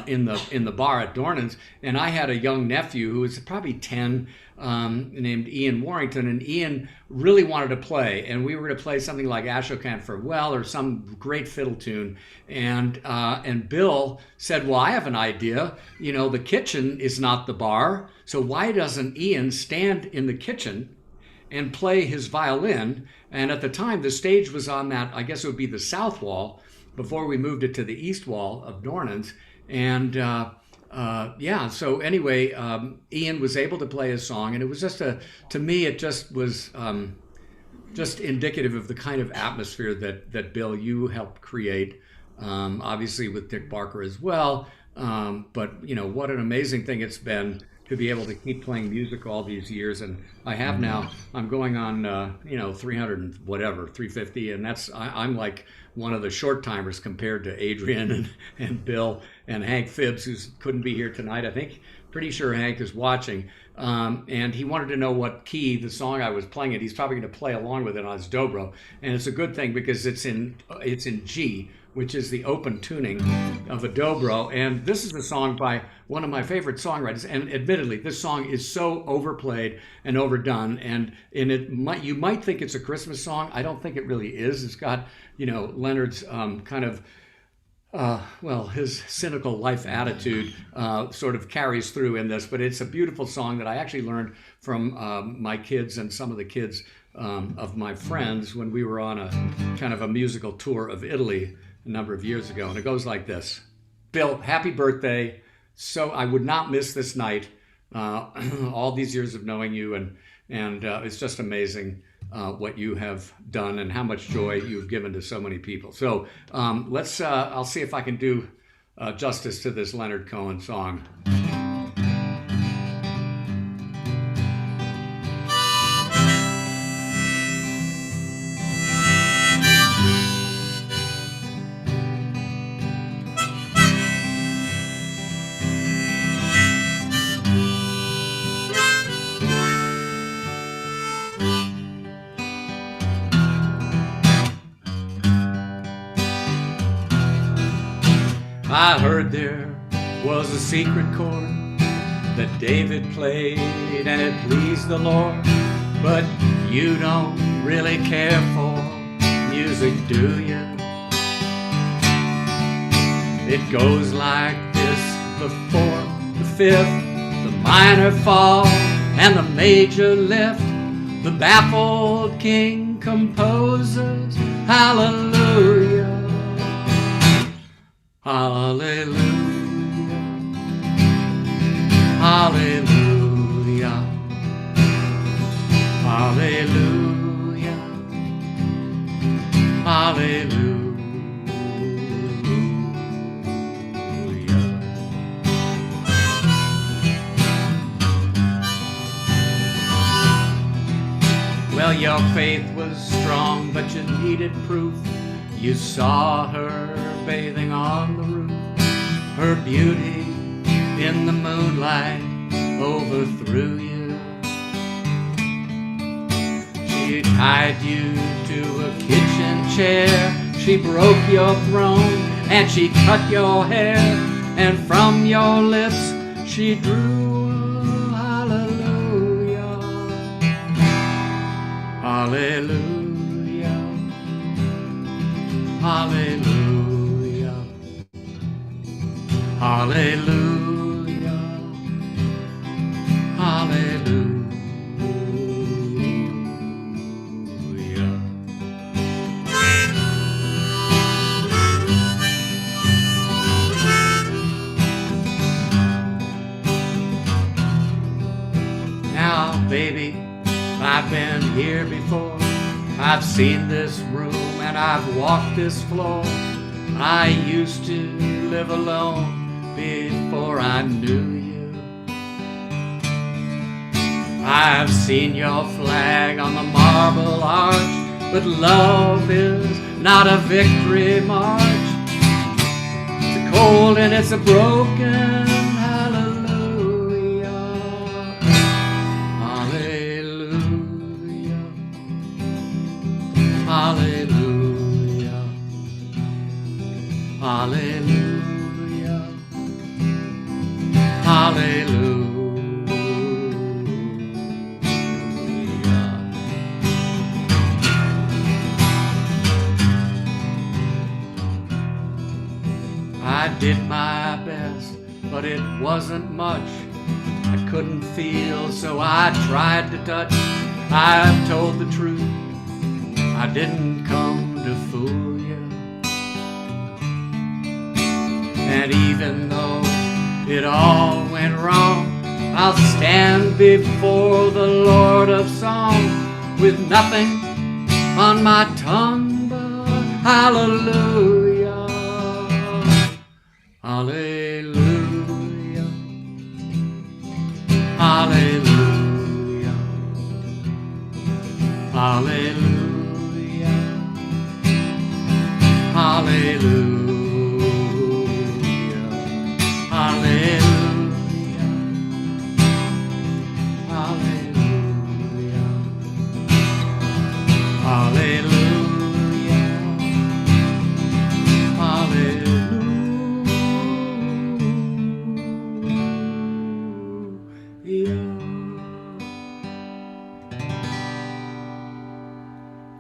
S8: in the bar at Dornan's, and I had a young nephew who was probably 10, named Ian Warrington, and Ian really wanted to play, and we were going to play something like Ashokan Farewell or some great fiddle tune, and Bill said, well, I have an idea. You know, the kitchen is not the bar, so why doesn't Ian stand in the kitchen and play his violin? And at the time, the stage was on that, I guess it would be the south wall, before we moved it to the east wall of Dornan's. And so anyway, Ian was able to play his song, and it was just to me, it just was just indicative of the kind of atmosphere that Bill, you helped create, obviously with Dick Barker as well. But you know, what an amazing thing it's been to be able to keep playing music all these years. And I have now, I'm going on, 300 and whatever, 350. And I'm like one of the short timers compared to Adrian and Bill and Hank Phibbs, who couldn't be here tonight. I think, pretty sure Hank is watching. And he wanted to know what key the song I was playing it. He's probably going to play along with it on his dobro. And it's a good thing because it's in G, which is the open tuning of a dobro. And this is a song by one of my favorite songwriters. And admittedly, this song is so overplayed and overdone. And you might think it's a Christmas song. I don't think it really is. It's got, Leonard's kind of, his cynical life attitude sort of carries through in this. But it's a beautiful song that I actually learned from my kids and some of the kids of my friends when we were on a kind of a musical tour of Italy a number of years ago, and it goes like this. Bill, happy birthday. So I would not miss this night, all these years of knowing you, and it's just amazing what you have done and how much joy you've given to so many people. So I'll see if I can do justice to this Leonard Cohen song. I heard there was a secret chord that David played and it pleased the Lord. But you don't really care for music, do you? It goes like this: the fourth, the fifth, the minor fall, and the major lift. The baffled king composes hallelujah. Hallelujah, hallelujah, hallelujah, hallelujah. your faith was strong, but you needed proof. You saw her bathing on the roof. Her beauty in the moonlight overthrew you. She tied you to a kitchen chair. She broke your throne and she cut your hair. And from your lips she drew a hallelujah. Hallelujah. Hallelujah. Hallelujah. Hallelujah. Now, baby, I've been here before. I've seen this room and I've walked this floor. I used to live alone before I knew you. I've seen your flag on the marble arch, but love is not a victory march. It's a cold and it's a broken hallelujah. Hallelujah. Hallelujah. Hallelujah. Hallelujah. I did my best, but it wasn't much. I couldn't feel, so I tried to touch. I've told the truth, I didn't come to fool you. And even though it all went wrong, I'll stand before the Lord of Song with nothing on my tongue but hallelujah. Hallelujah. Hallelujah. Hallelujah. Hallelujah. Hallelujah. Hallelujah. Hallelujah.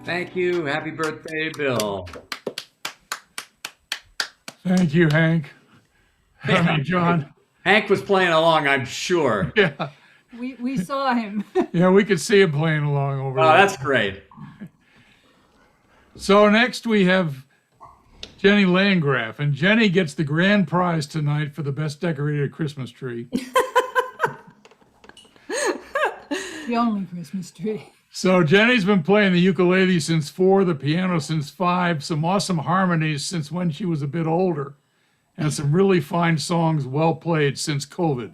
S8: Thank you. Happy birthday, Bill.
S1: Thank you, Hank. I mean, John.
S8: Hank was playing along, I'm sure.
S1: Yeah.
S3: We saw him.
S1: Yeah, we could see him playing along over
S8: Oh,
S1: there.
S8: that's great.
S1: So next we have Jenny Landgraf, and Jenny gets the grand prize tonight for the best decorated Christmas tree.
S3: The only Christmas tree.
S1: So Jenny's been playing the ukulele since 4, the piano since 5, some awesome harmonies since when she was a bit older, and some really fine songs well played since COVID.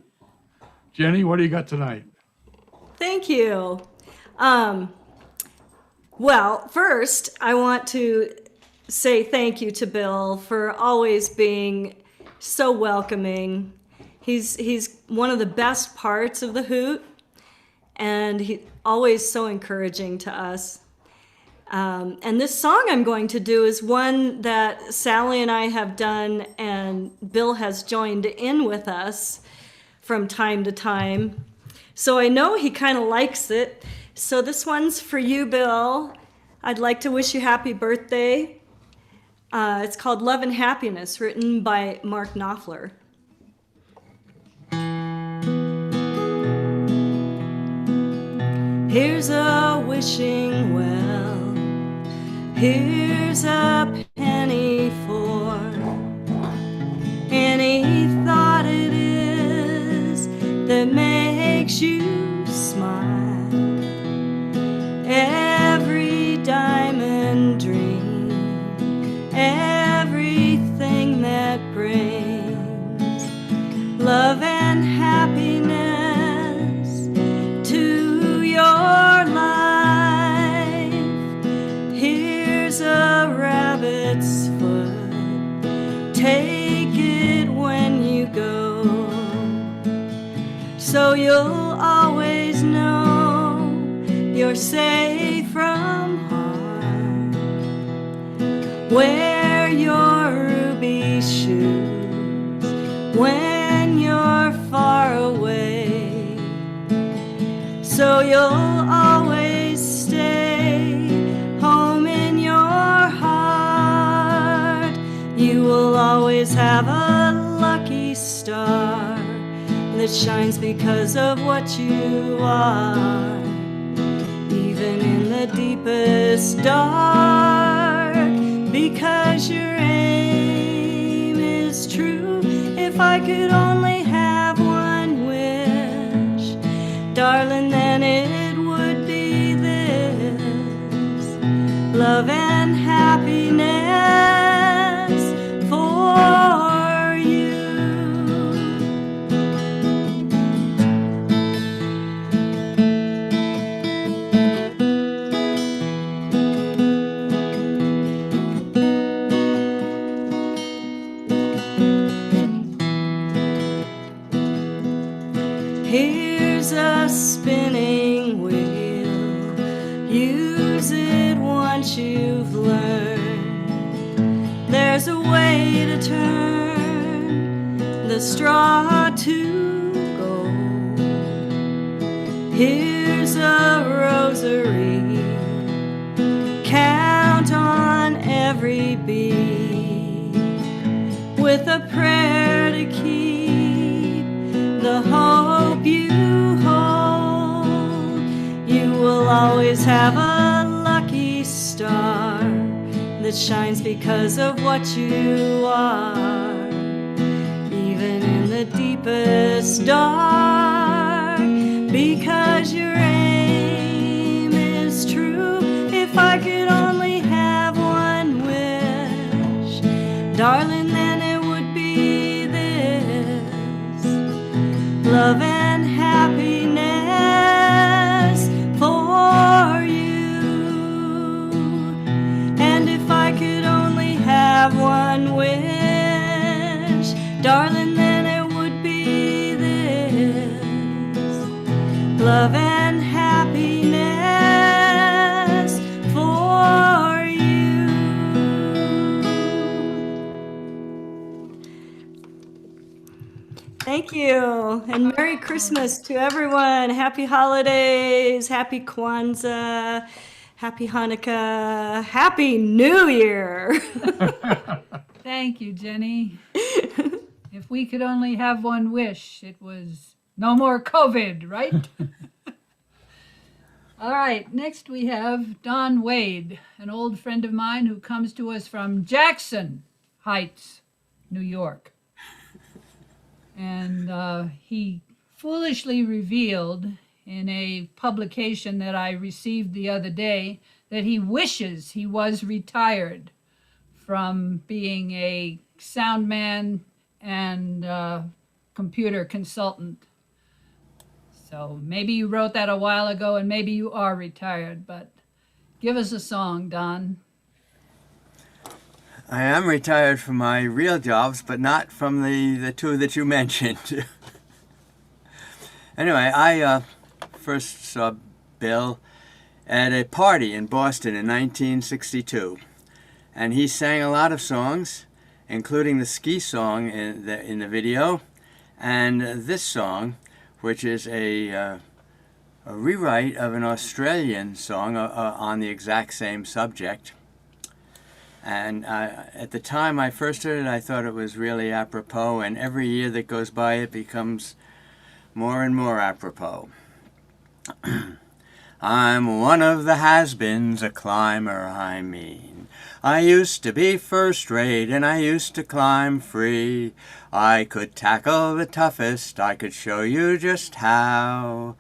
S1: Jenny, what do you got tonight?
S18: Thank you. Well, first, I want to say thank you to Bill for always being so welcoming. He's one of the best parts of the Hoot, and he's always so encouraging to us. And this song I'm going to do is one that Sally and I have done, and Bill has joined in with us from time to time. So I know he kind of likes it. So this one's for you, Bill. I'd like to wish you happy birthday. It's called Love and Happiness, written by Mark Knopfler. Here's a wishing well, here's a penny for any thought it is that makes you smile. Every diamond dream, everything that brings love and happiness to your life.
S20: so you'll always know you're safe from harm. Wear your ruby shoes when you're far away, so you'll always stay home in your heart. You will always have a lucky star that shines because of what you are, even in the deepest dark, because your aim is true. If I could only have one wish, darling, then it would be this: love and happiness for you. Here's a spinning wheel, use it once you've learned. There's a way to turn the straw to gold. Here's a rosary, count on every bead, with a prayer to keep the hope you hold. You will always have a lucky star that shines because of what you are, even in the deepest dark, because your aim is true. If I could only have one wish, darling, then it would be this: love and happiness for you. And if I could only have one wish, darling, then it would be this: love and happiness for you. Thank you, and Merry Christmas to everyone. Happy holidays, Happy Kwanzaa, Happy Hanukkah, Happy New Year.
S3: Thank you, Jenny. If we could only have one wish, it was no more COVID, right? All right, next we have Don Wade, an old friend of mine who comes to us from Jackson Heights, New York. And he foolishly revealed in a publication that I received the other day that he wishes he was retired from being a sound man and computer consultant. So maybe you wrote that a while ago and maybe you are retired, but give us a song, Don.
S21: I am retired from my real jobs, but not from the two that you mentioned. Anyway, I first saw Bill at a party in Boston in 1962, and he sang a lot of songs, including the ski song in the video, and this song, which is a rewrite of an Australian song on the exact same subject. And at the time I first heard it, I thought it was really apropos, and every year that goes by it becomes more and more apropos. I'm one of the has-beens, a climber, I mean. I used to be first-rate, and I used to climb free. I could tackle the toughest, I could show you just how.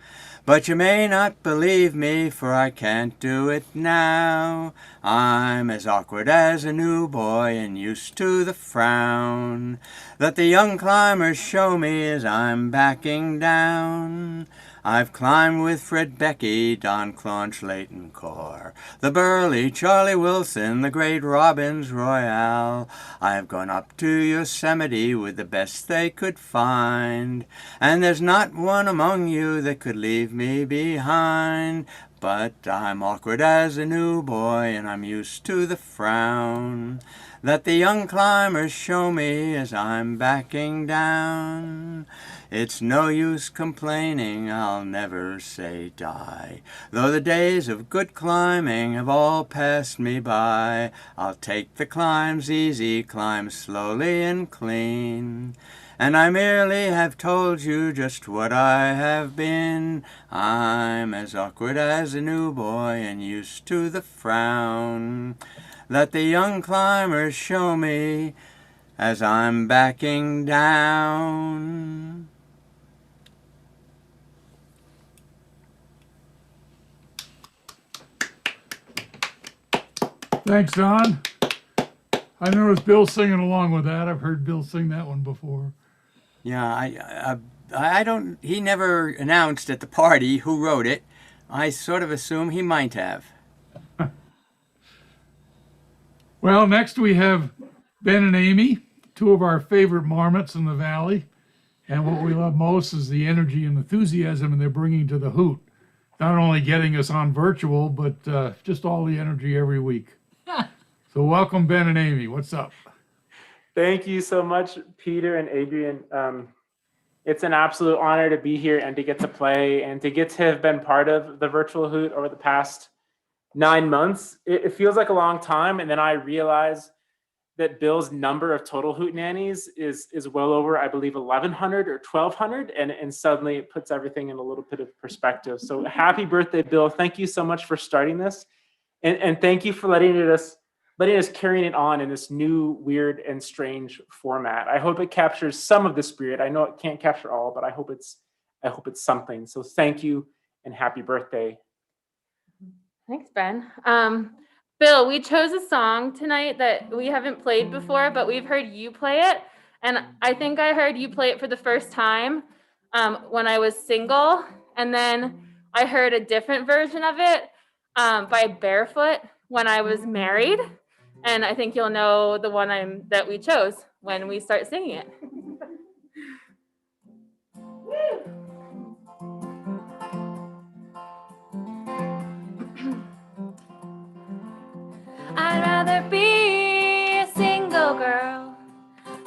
S21: But you may not believe me, for I can't do it now. I'm as awkward as a new boy and used to the frown that the young climbers show me as I'm backing down. I've climbed with Fred Becky, Don Claunch, Leighton Core, the burly Charlie Wilson, the great Robbins Royale. I've gone up to Yosemite with the best they could find, and there's not one among you that could leave me behind. But I'm awkward as a new boy, and I'm used to the frown that the young climbers show me as I'm backing down. It's no use complaining, I'll never say die. Though the days of good climbing have all passed me by, I'll take the climbs easy, climb slowly and clean. And I merely have told you just what I have been. I'm as awkward as a new boy and used to the frown that the young climbers show me as I'm backing down.
S1: Thanks, Don. I noticed Bill singing along with that. I've heard Bill sing that one before.
S21: Yeah, I don't, he never announced at the party who wrote it. I sort of assume he might have.
S1: Well, next we have Ben and Amy, two of our favorite marmots in the valley. And what we love most is the energy and enthusiasm they're bringing to the Hoot. Not only getting us on virtual, but just all the energy every week. So welcome, Ben and Amy. What's up?
S4: Thank you so much, Peter and Adrian. It's an absolute honor to be here and to get to play and to get to have been part of the virtual Hoot over the past 9 months. It feels like a long time, and then I realize that Bill's number of total Hootenannies is well over, I believe, 1,100 or 1,200, and suddenly it puts everything in a little bit of perspective. So happy birthday, Bill. Thank you so much for starting this, and thank you for letting us carrying it on in this new, weird, and strange format. I hope it captures some of the spirit. I know it can't capture all, but I hope it's something. So thank you and happy birthday.
S6: Thanks, Ben. Bill, we chose a song tonight that we haven't played before, but we've heard you play it. And I think I heard you play it for the first time when I was single. And then I heard a different version of it by Barefoot when I was married. And I think you'll know the one that we chose when we start singing it. I'd rather be a single girl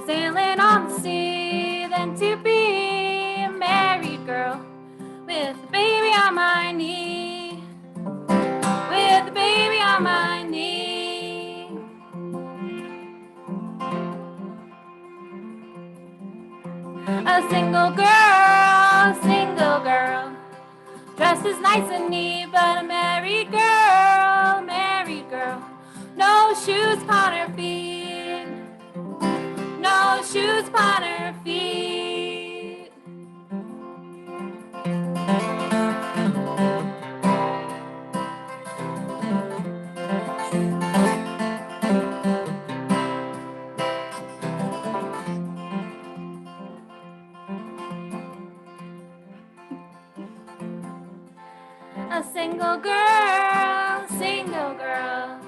S6: sailing on the sea than to be a married girl with a baby on my knee, with a baby on my knee. A single girl, dressed as nice and neat, but a married girl, no shoes upon her feet, no shoes upon her feet. A single girl,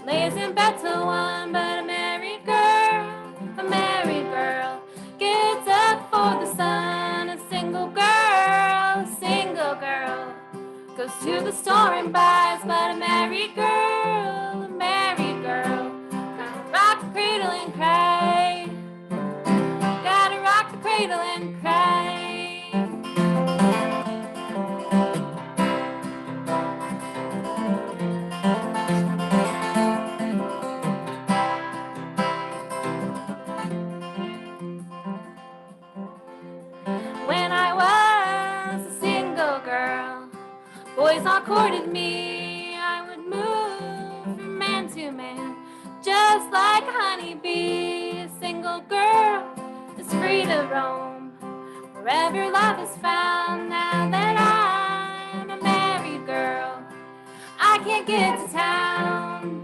S6: lays in bed till one, but a married girl, gets up for the sun. A single girl, goes to the store and buys, but a married girl, gotta rock the cradle and cry, gotta rock the cradle and cry. Boys all courted me, I would move from man to man, just like a honeybee. A single girl is free to roam wherever love is found. Now that I'm a married girl, I can't get to town,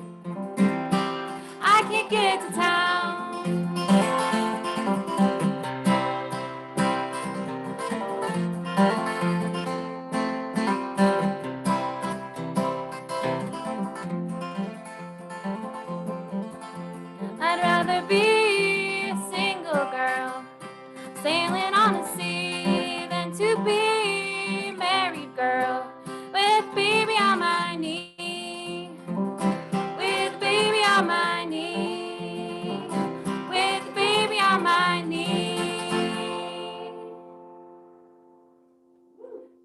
S6: I can't get to town.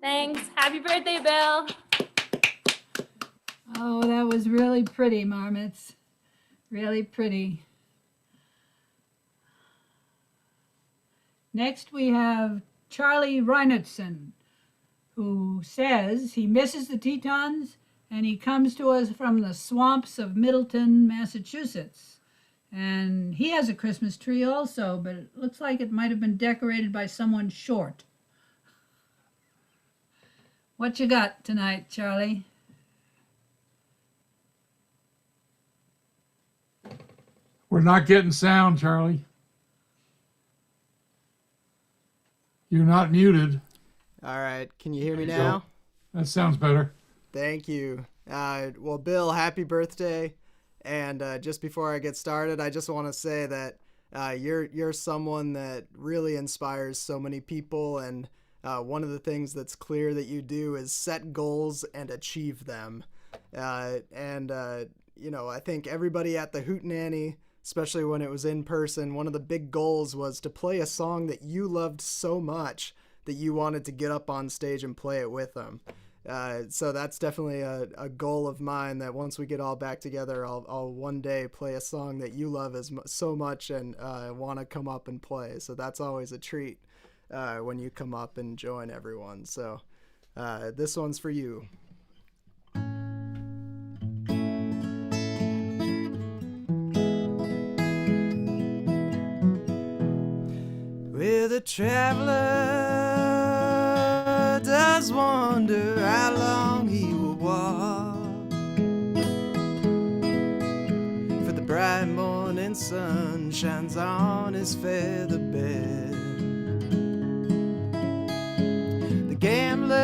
S19: Thanks. Happy birthday, Bill.
S3: Oh, that was really pretty, Marmots. Really pretty. Next we have Charlie Reinertsen, who says he misses the Tetons and he comes to us from the swamps of Middleton, Massachusetts. And he has a Christmas tree also, but it looks like it might have been decorated by someone short. What you got tonight, Charlie?
S1: We're not getting sound, Charlie. You're not muted.
S5: All right. Can you hear me
S1: There you
S5: now?
S1: go. That sounds better.
S5: Thank you. Well, Bill, happy birthday. And just before I get started, I just want to say that you're someone that really inspires so many people. And one of the things that's clear that you do is set goals and achieve them. You know, I think everybody at the Hootenanny, especially when it was in person, one of the big goals was to play a song that you loved so much that you wanted to get up on stage and play it with them. So that's definitely a goal of mine, that once we get all back together, I'll one day play a song that you love so much and want to come up and play. So that's always a treat when you come up and join everyone. So this one's for you. With a traveler does wonder how long he will walk, for the bright morning sun shines on his feather bed. The gambler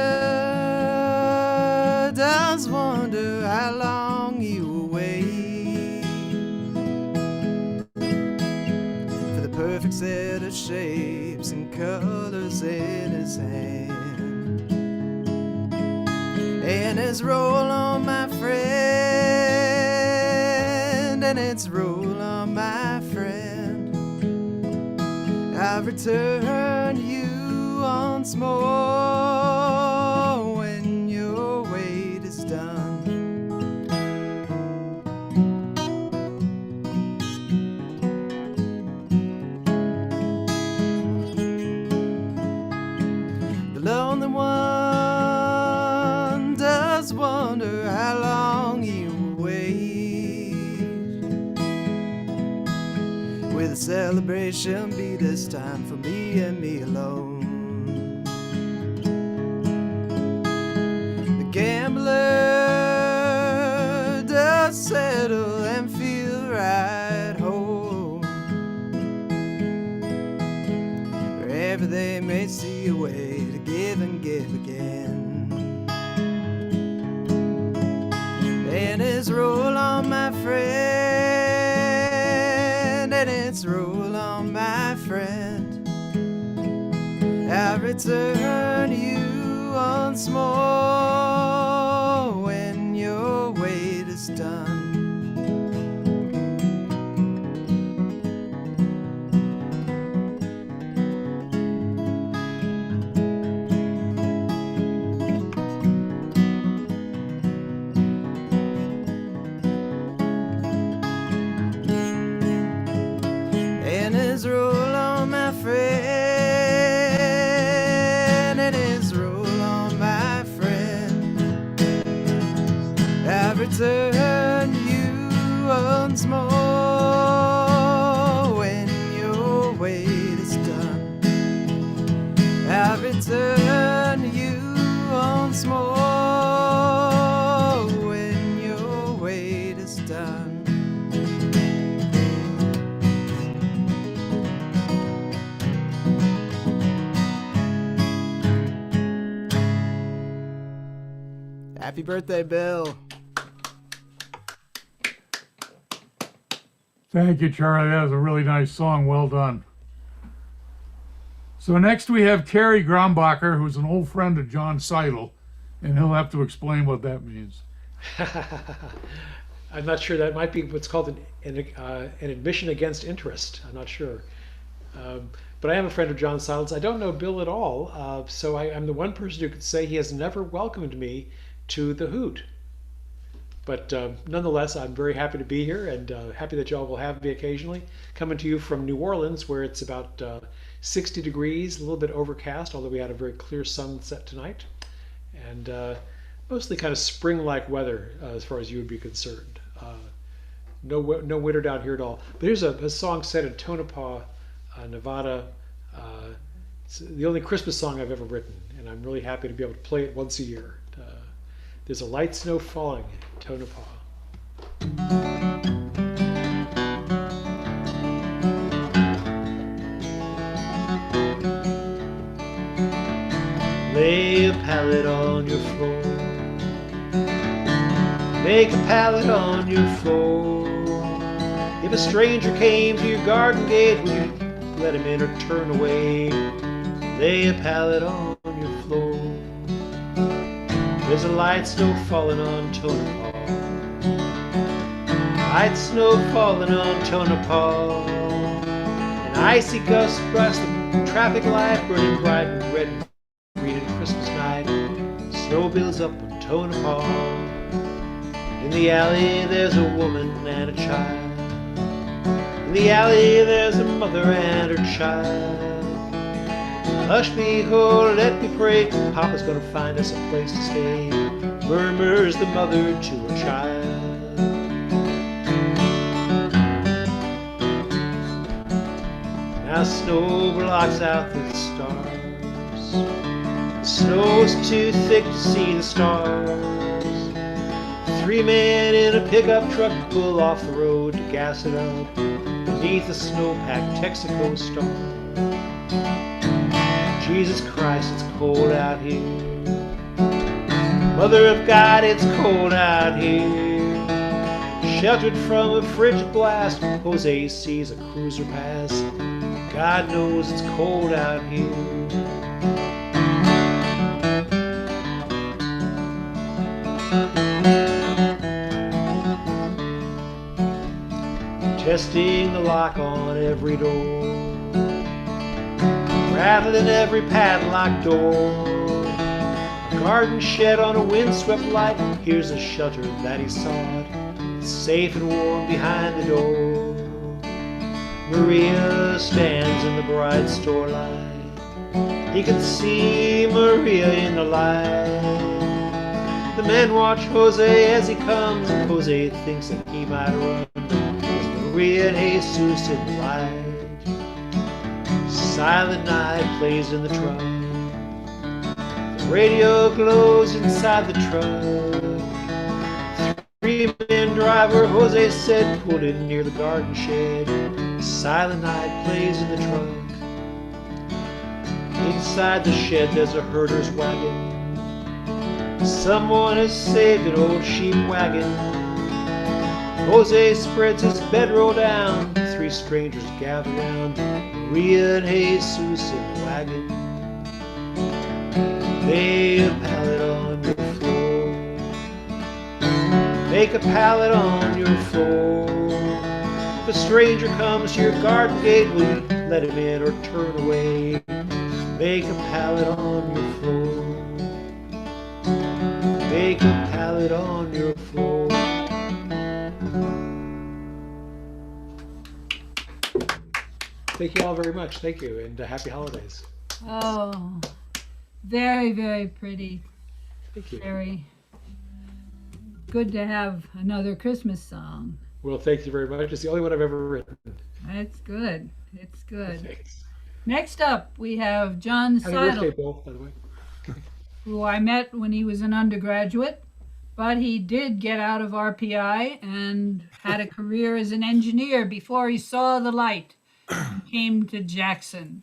S5: does wonder how long he will wait for the perfect set of shapes and colors in his hand. And it's roll on, my friend, and it's roll on, my friend. I've returned you once more when your wait is done. The lonely one does wonder how long you will wait. Will the celebration be this time for me and me alone? The gambler does settle and feel right home, wherever they may see a way to give and give again. And it's roll on, my friend, and it's roll on, my friend. I return you once more when your wait is done. And it's roll on, my friend, and it's roll on, my friend. I've returned you once more when your wait is done. I've returned you once more when your wait is done. Happy birthday, Bill.
S1: Thank you, Charlie. That was a really nice song. Well done. So next we have Terry Grombacher, who's an old friend of John Seidl, and he'll have to explain what that means.
S22: I'm not sure. That might be what's called an admission against interest. I'm not sure.
S7: But I am a friend of John Seidl's. I don't know Bill at all, so I'm the one person who could say he has never welcomed me to the Hoot. But nonetheless, I'm very happy to be here and happy that y'all will have me occasionally. Coming to you from New Orleans, where it's about 60 degrees, a little bit overcast, although we had a very clear sunset tonight. And mostly kind of spring-like weather as far as you would be concerned. No winter down here at all. But here's a song set in Tonopah, Nevada. It's the only Christmas song I've ever written, and I'm really happy to be able to play it once a year. There's a light snow falling in Tonopah. Lay a pallet on your floor. Make a pallet on your floor. If a stranger came to your garden gate, will you let him in or turn away? Lay a pallet on your floor. There's a light snow falling on Tonopah. Light snow falling on Tonopah. An icy gust brushed the traffic light, burning bright and red and green at Christmas night. Snow builds up on Tonopah. In the alley there's a woman and a child. In the alley there's a mother and her child. Hush me, ho, let me pray, Papa's gonna find us a place to stay, murmurs the mother to her child. Now snow blocks out the stars. The snow's too thick to see the stars. 3 men in a pickup truck pull off the road to gas it up beneath a snow-packed Texaco star. Jesus Christ, it's cold out here. Mother of God, it's cold out here. Sheltered from a frigid blast, Jose sees a cruiser pass. God knows it's cold out here. Testing the lock on every door, rattling every padlock door. A garden shed on a windswept light. Here's a shelter that he sought. It's safe and warm behind the door. Maria stands in the bright store light. He can see Maria in the light. The men watch Jose as he comes, and Jose thinks that he might run. There's Maria and Jesus in the light. Silent night plays in the truck. The radio glows inside the truck. 3-man driver, Jose said, pulled in near the garden shed. Silent night plays in the truck. Inside the shed there's a herder's wagon. Someone has saved an old sheep wagon. Jose spreads his bedroll down. 3 strangers gather round. Maria and Jesus in the wagon. Lay a pallet on your floor. Make a pallet on your floor. If a stranger comes to your garden gate, will you let him in or turn away? Make a pallet on your floor. Make a pallet on your floor. Thank you all very much. Thank you, and happy holidays.
S3: Oh, very, very pretty.
S7: Thank you.
S3: Very good to have another Christmas song.
S7: Well, thank you very much. It's the only one I've ever written.
S3: It's good. It's good.
S7: Thanks.
S3: Next up, we have John
S7: Happy birthday,
S3: Seidl,
S7: Bill, by the way.
S3: who I met when he was an undergraduate, but he did get out of RPI and had a career as an engineer before he saw the light and came to Jackson.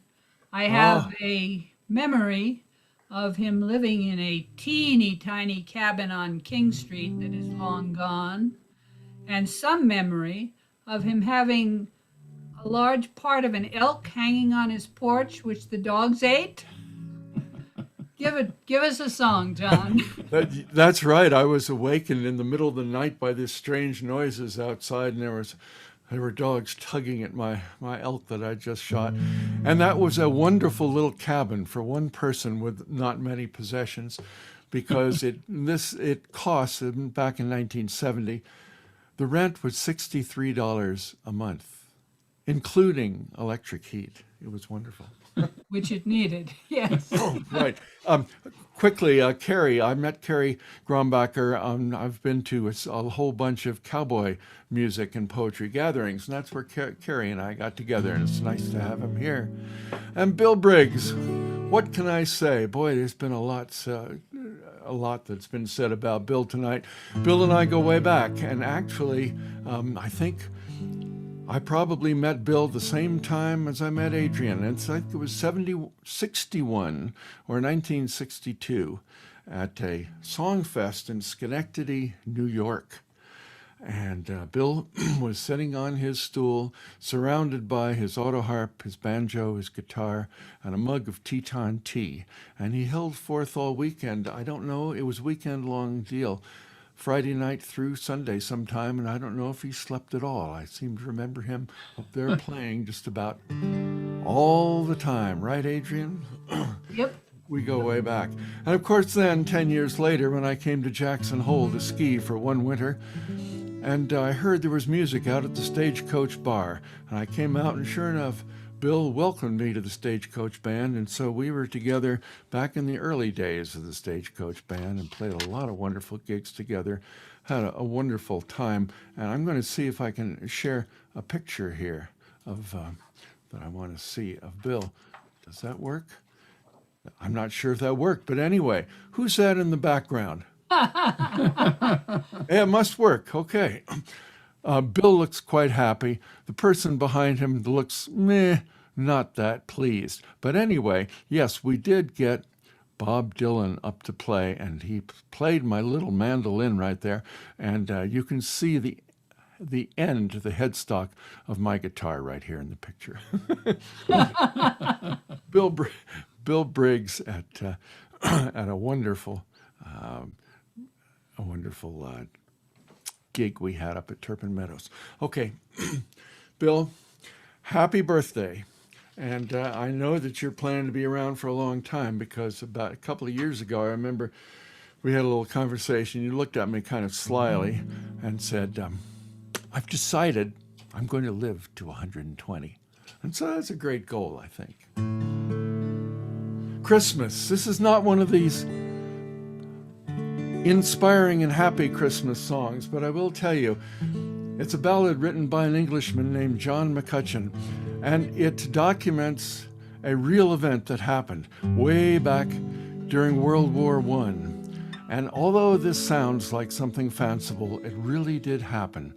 S3: I have a memory of him living in a teeny tiny cabin on King Street that is long gone, and some memory of him having a large part of an elk hanging on his porch, which the dogs ate. Give us a song, John.
S22: That's right. I was awakened in the middle of the night by these strange noises outside, and there was
S9: There were dogs tugging at my elk that I just shot. And that was a wonderful little cabin for one person with not many possessions, because it cost, back in 1970, the rent was $63 a month, including electric heat. It was wonderful.
S3: Which it needed, yes.
S9: Right. Quickly, Carrie, I met Carrie Grombacher. I've been to a whole bunch of cowboy music and poetry gatherings, and that's where Carrie and I got together, and it's nice to have him here. And Bill Briggs, what can I say? Boy, there's been a lot that's been said about Bill tonight. Bill and I go way back, and actually, I think I probably met Bill the same time as I met Adrian. I think it was 61 or 1962 at a song fest in Schenectady, New York. And Bill was sitting on his stool, surrounded by his auto harp, his banjo, his guitar, and a mug of Teton tea. And he held forth all weekend. I don't know, it was a weekend-long deal. Friday night through Sunday sometime, and I don't know if he slept at all. I seem to remember him up there playing just about all the time. Right, Adrian?
S3: Yep.
S9: We go way back. And of course then, 10 years later, when I came to Jackson Hole to ski for one winter, and I heard there was music out at the Stagecoach Bar, and I came out, and sure enough, Bill welcomed me to the Stagecoach Band, and so we were together back in the early days of the Stagecoach Band and played a lot of wonderful gigs together, had a wonderful time. And I'm going to see if I can share a picture here of that I want to see of Bill. Does that work? I'm not sure if that worked, but anyway, who's that in the background? Yeah, it must work. Okay. Bill looks quite happy. The person behind him looks not that pleased. But anyway, yes, we did get Bob Dylan up to play, and he played my little mandolin right there. And you can see the end, the headstock of my guitar right here in the picture. Bill Briggs at a wonderful gig we had up at Turpin Meadows. Okay, Bill, happy birthday. And I know that you're planning to be around for a long time, because about a couple of years ago, I remember we had a little conversation. You looked at me kind of slyly and said, I've decided I'm going to live to 120. And so that's a great goal, I think. Christmas. This is not one of these inspiring and happy Christmas songs, but I will tell you, it's a ballad written by an Englishman named John McCutcheon, and it documents a real event that happened way back during World War I. And although this sounds like something fanciful, it really did happen.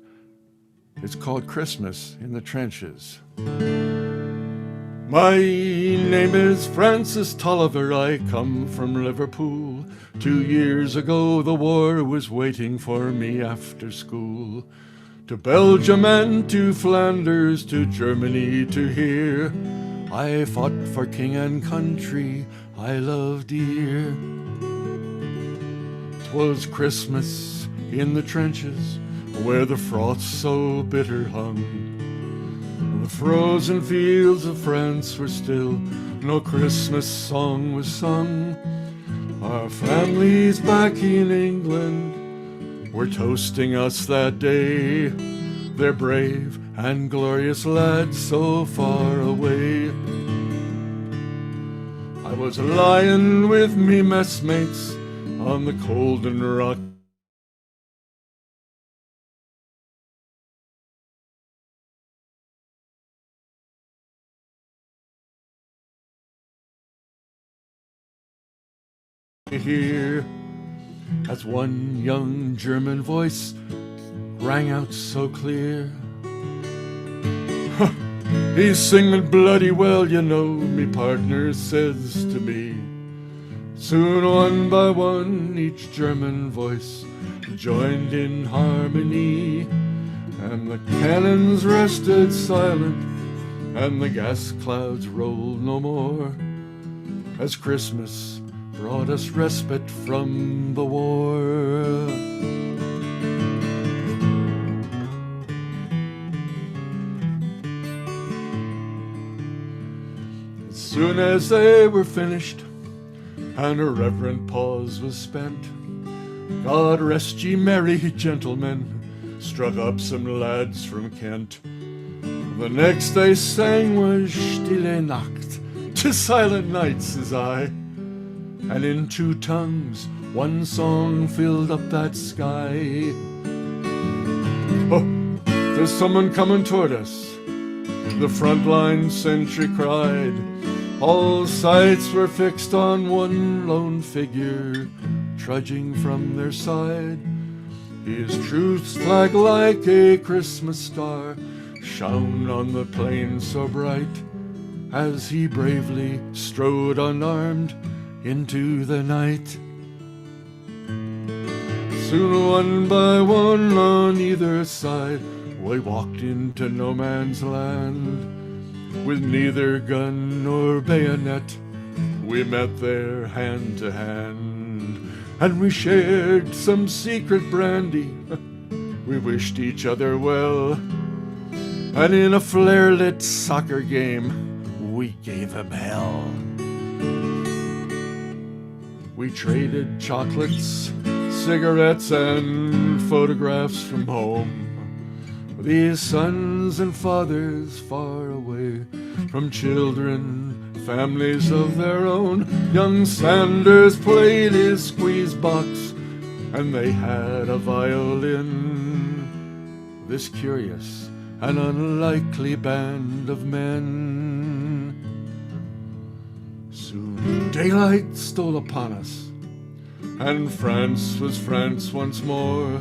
S9: It's called Christmas in the Trenches. My name is Francis Tolliver, I come from Liverpool. 2 years ago the war was waiting for me after school. To Belgium and to Flanders, to Germany, to here, I fought for king and country I love dear. 'Twas Christmas in the trenches, where the frost so bitter hung. The frozen fields of France were still, no Christmas song was sung. Our families back in England were toasting us that day. They're brave and glorious lads so far away. I was lying with me messmates on the Colden Rock. Here, as one young German voice rang out so clear. He's singing bloody well, you know, me partner says to me. Soon one by one each German voice joined in harmony, and the cannons rested silent, and the gas clouds rolled no more, as Christmas brought us respite from the war. Soon as they were finished, and a reverent pause was spent, God rest ye merry gentlemen, struck up some lads from Kent. The next they sang was Stille Nacht, 'tis silent night, says I, and in two tongues one song filled up that sky. Oh, there's someone coming toward us, the frontline sentry cried. All sights were fixed on one lone figure, trudging from their side. His truth's flag like a Christmas star shone on the plain so bright, as he bravely strode unarmed into the night. Soon one by one on either side, we walked into no man's land. With neither gun nor bayonet, we met there hand to hand, and we shared some secret brandy. We wished each other well, and in a flare-lit soccer game, we gave him hell. We traded chocolates, cigarettes, and photographs from home. These sons and fathers far away from children, families of their own. Young Sanders played his squeeze box, and they had a violin. This curious and unlikely band of men. Soon daylight stole upon us, and France was France once more.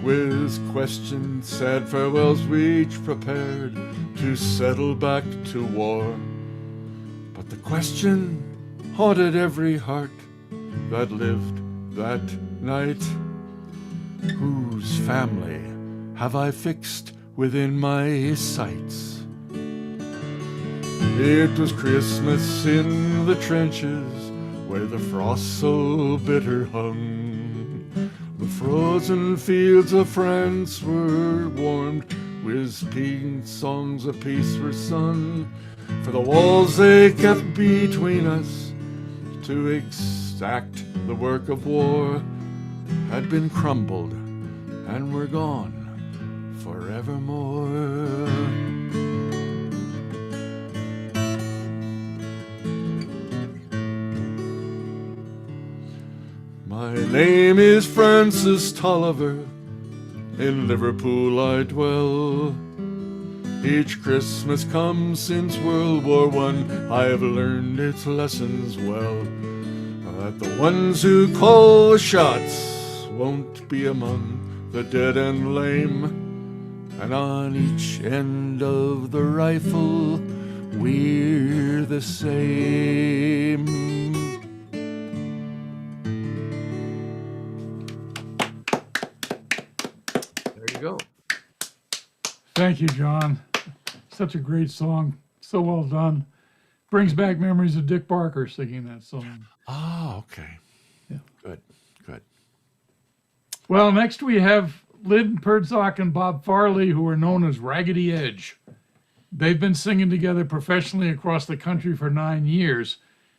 S9: With questioned sad farewells we each prepared to settle back to war. But the question haunted every heart that lived that night: whose family have I fixed within my sights? It was Christmas in the trenches where the frost so bitter hung. The frozen fields of France were warmed with pink songs of peace were sung. For the walls they kept between us to exact the work of war had been crumbled and were gone forevermore. My name is Francis Tolliver, in Liverpool I dwell. Each Christmas come since World War I have learned its lessons well. That the ones who call the shots won't be among the dead and lame, and on each end of the rifle we're the same.
S8: Go.
S1: Thank you, John. Such a great song. So well done. Brings back memories of Dick Barker singing that song.
S9: Oh, okay.
S1: Yeah.
S9: Good, good.
S1: Well, next we have Lynn Pertzock and Bob Farley, who are known as Raggedy Edge. They've been singing together professionally across the country for 9 years.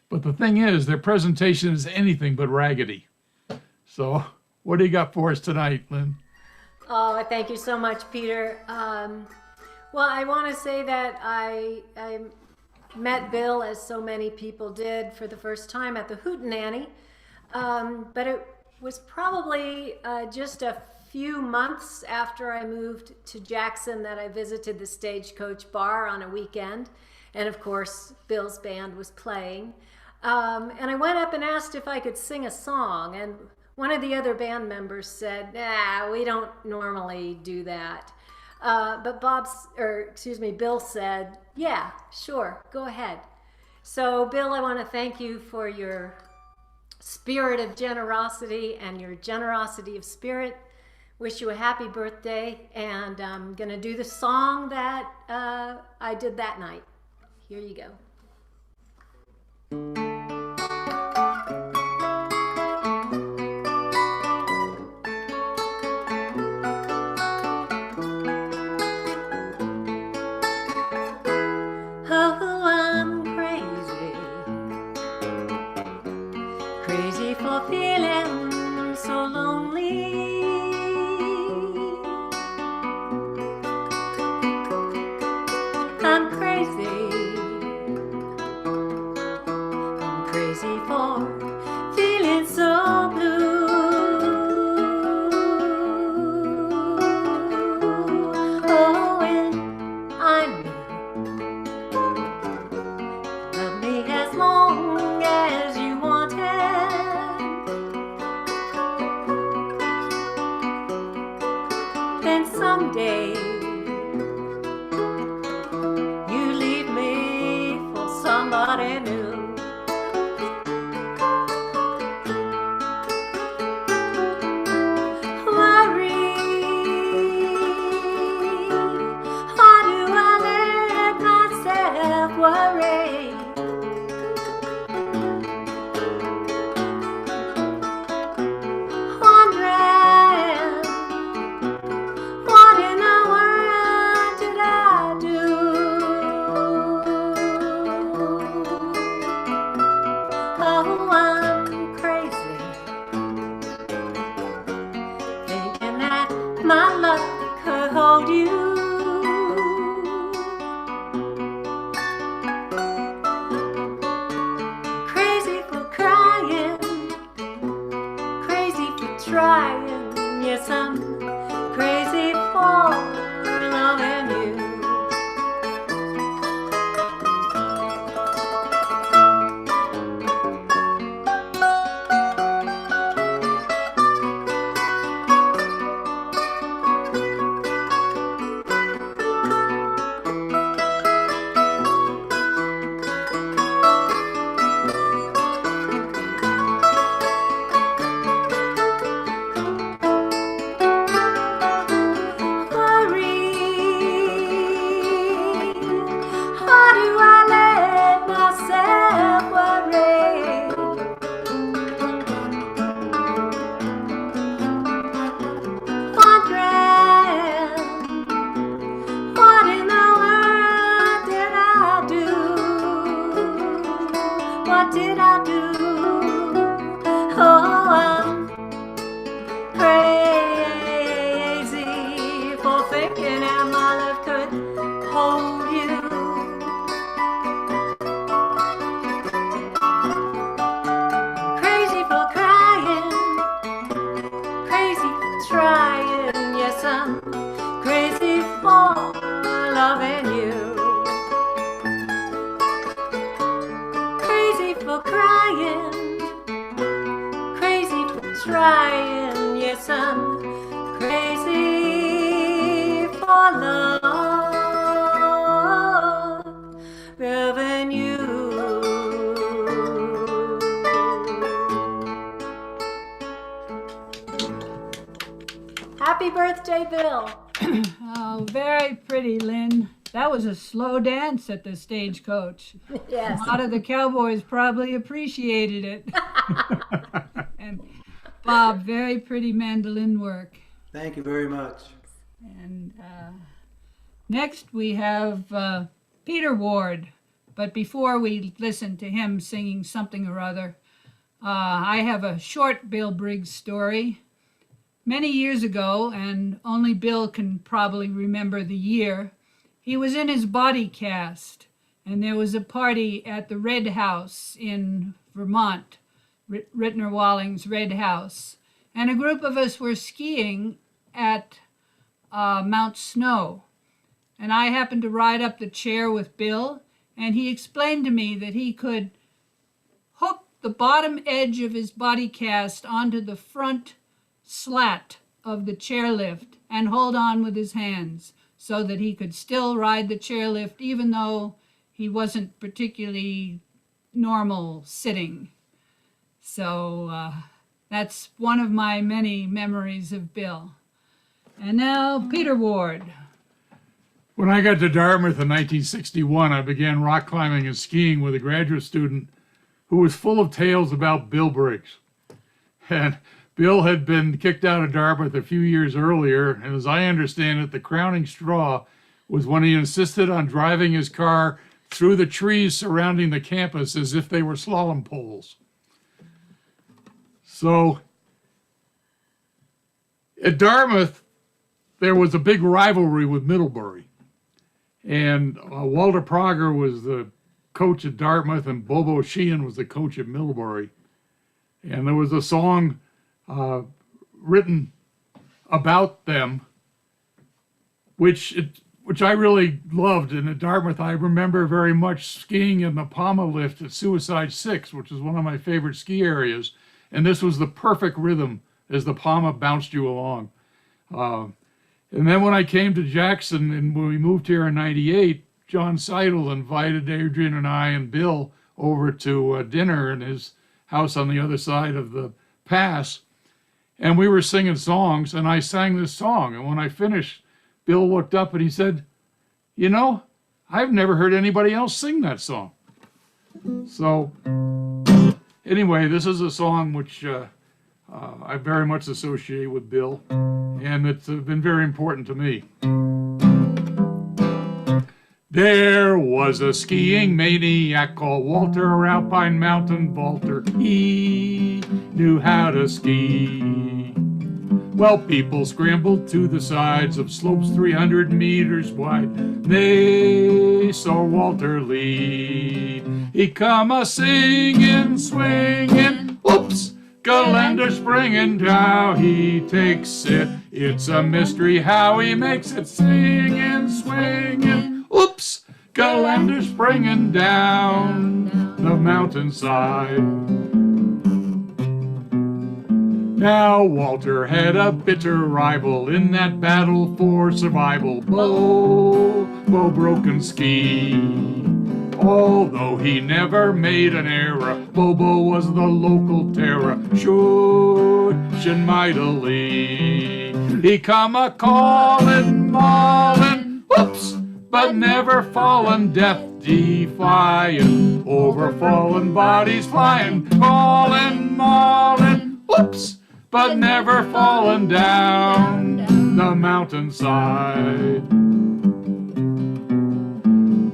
S1: But the thing is, their presentation is anything but raggedy. So what do you got for us tonight, Lynn?
S13: Oh, thank you so much, Peter. Well, I want to say that I met Bill, as so many people did, for the first time at the Hootenanny. But it was probably just a few months after I moved to Jackson that I visited the Stagecoach Bar on a weekend. And of course, Bill's band was playing. And I went up and asked if I could sing a song. And one of the other band members said, we don't normally do that. But Bill said, yeah, sure, go ahead. So Bill, I want to thank you for your spirit of generosity and your generosity of spirit. Wish you a happy birthday, and I'm going to do the song that I did that night. Here you go. Oh, I'm crazy crazy for feeling so lonely. I'm crazy. I'm crazy for feeling so blue. Oh, and I know. Love me as long as you wanted. Then someday you leave me for somebody new. Worry, why do I let myself worry? Wondering, what in the world did I do? Oh, I'm crazy, thinking that my luck could hold you. Crazy for crying, crazy for trying. Yes, I'm crazy for loving you. Worry, why do I let myself worry? Wondering, what in the world did I do? What did I do? Oh, I'm crazy for thinking that my love could hold you. Crazy for crying, crazy for trying. Yes, I'm crazy for loving you. Crazy for crying, crazy for trying. Yes, I'm crazy for loving you. Happy birthday, Bill.
S3: Oh, very pretty, Lynn. That was a slow dance at the Stagecoach.
S13: Yes.
S3: A lot of the cowboys probably appreciated it. And Bob, very pretty mandolin work.
S11: Thank you very much.
S3: And next we have Peter Ward. But before we listen to him singing something or other, I have a short Bill Briggs story. Many years ago, and only Bill can probably remember the year, he was in his body cast, and there was a party at the Red House in Vermont, Rittner Walling's Red House, and a group of us were skiing at Mount Snow. And I happened to ride up the chair with Bill, and he explained to me that he could hook the bottom edge of his body cast onto the front slat of the chairlift and hold on with his hands so that he could still ride the chairlift even though he wasn't particularly normal sitting. So that's one of my many memories of Bill. And now Peter Ward.
S1: When I got to Dartmouth in 1961, I began rock climbing and skiing with a graduate student who was full of tales about Bill Briggs. And Bill had been kicked out of Dartmouth a few years earlier, and as I understand it, the crowning straw was when he insisted on driving his car through the trees surrounding the campus as if they were slalom poles. So at Dartmouth, there was a big rivalry with Middlebury. And Walter Prager was the coach at Dartmouth, and Bobo Sheehan was the coach at Middlebury. And there was a song written about them, which I really loved. And at Dartmouth, I remember very much skiing in the Palma lift at Suicide 6, which is one of my favorite ski areas. And this was the perfect rhythm as the Palma bounced you along. And then when I came to Jackson and when we moved here in '98, John Seidl invited Adrian and I and Bill over to dinner in his house on the other side of the pass. And we were singing songs, and I sang this song. And when I finished, Bill looked up and he said, "You know, I've never heard anybody else sing that song." So anyway, this is a song which I very much associate with Bill, and it's been very important to me. There was a skiing maniac called Walter, Alpine Mountain Vaulter. He knew how to ski. Well, people scrambled to the sides of slopes 300 meters wide. They saw Walter lead. He come a singing, swinging, whoops, Galender springing, how he takes it. It's a mystery how he makes it, singing, swinging, whoops, Galender springing down the mountainside. Now Walter had a bitter rival in that battle for survival, Bo Broken Ski. Although he never made an error, Bobo was the local terror, shushing mightily. He come a calling, mauling, whoops, but never fallen, death defying, over fallen bodies flying, calling, mauling, whoops, but never fallen down the mountainside.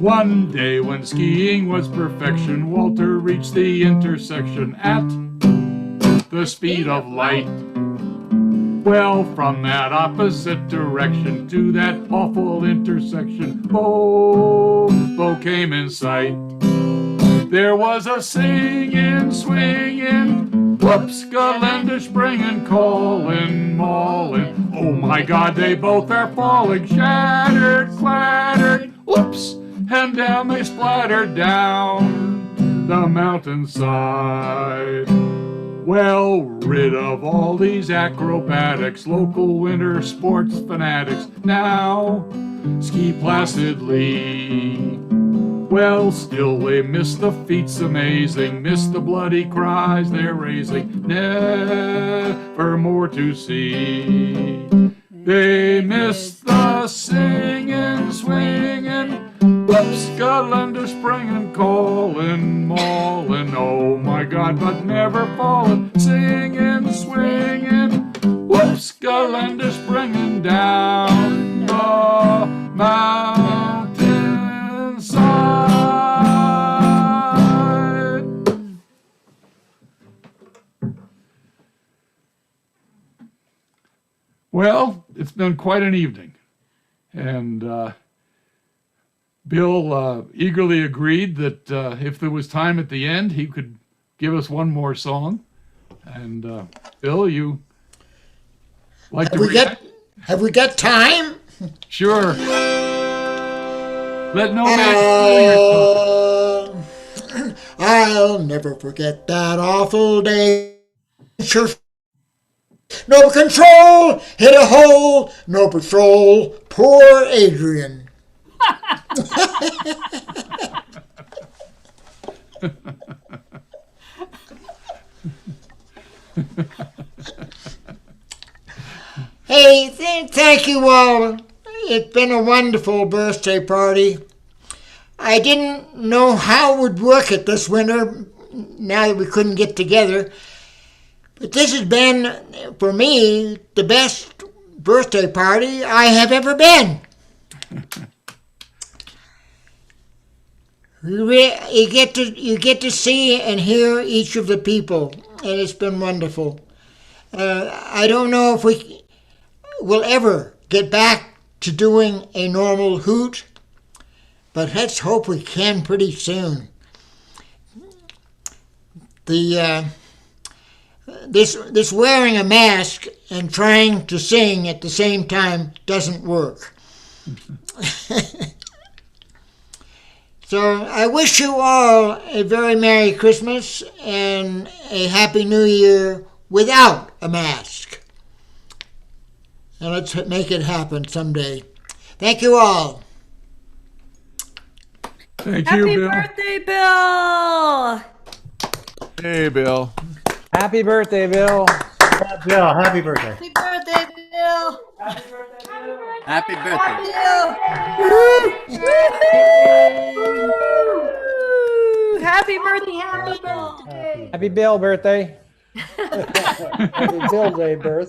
S1: One day when skiing was perfection, Walter reached the intersection at the speed of light. Well, from that opposite direction to that awful intersection, Bo came in sight. There was a singing, swinging, whoops, Galender springing, calling, mauling. Oh my God, they both are falling, shattered, clattered, whoops, and down they splattered down the mountainside. Well, rid of all these acrobatics, local winter sports fanatics, now ski placidly. Well, still they miss the feats amazing, miss the bloody cries they're raising, never more to see. They miss the singing, swinging, whoops, Galender springing, calling, mauling, oh my God, but never falling, singing, swinging, whoops, Galender springing down the mountainside. Well, it's been quite an evening, and Bill eagerly agreed that if there was time at the end, he could give us one more song. And Bill, you like to
S2: have we got time?
S1: Sure. Let no man
S2: I'll never forget that awful day. Sure. No control, hit a hole, no patrol, poor Adrian. Hey, thank you all. It's been a wonderful birthday party. I didn't know how it would work it this winter, now that we couldn't get together. But this has been, for me, the best birthday party I have ever been. You get to see and hear each of the people. and it's been wonderful. I don't know if we will ever get back to doing a normal hoot, but let's hope we can pretty soon. This wearing a mask and trying to sing at the same time doesn't work. So I wish you all a very Merry Christmas and a Happy New Year without a mask. And let's make it happen someday. Thank you all.
S1: Thank you, Bill.
S20: Happy birthday, Bill!
S9: Hey, Bill.
S15: Happy birthday, Bill.
S11: Bill, happy birthday.
S20: Happy birthday, Bill!
S21: Happy birthday.
S20: Happy birthday, happy birthday!
S15: Happy Bill birthday. Happy Bill Day birth.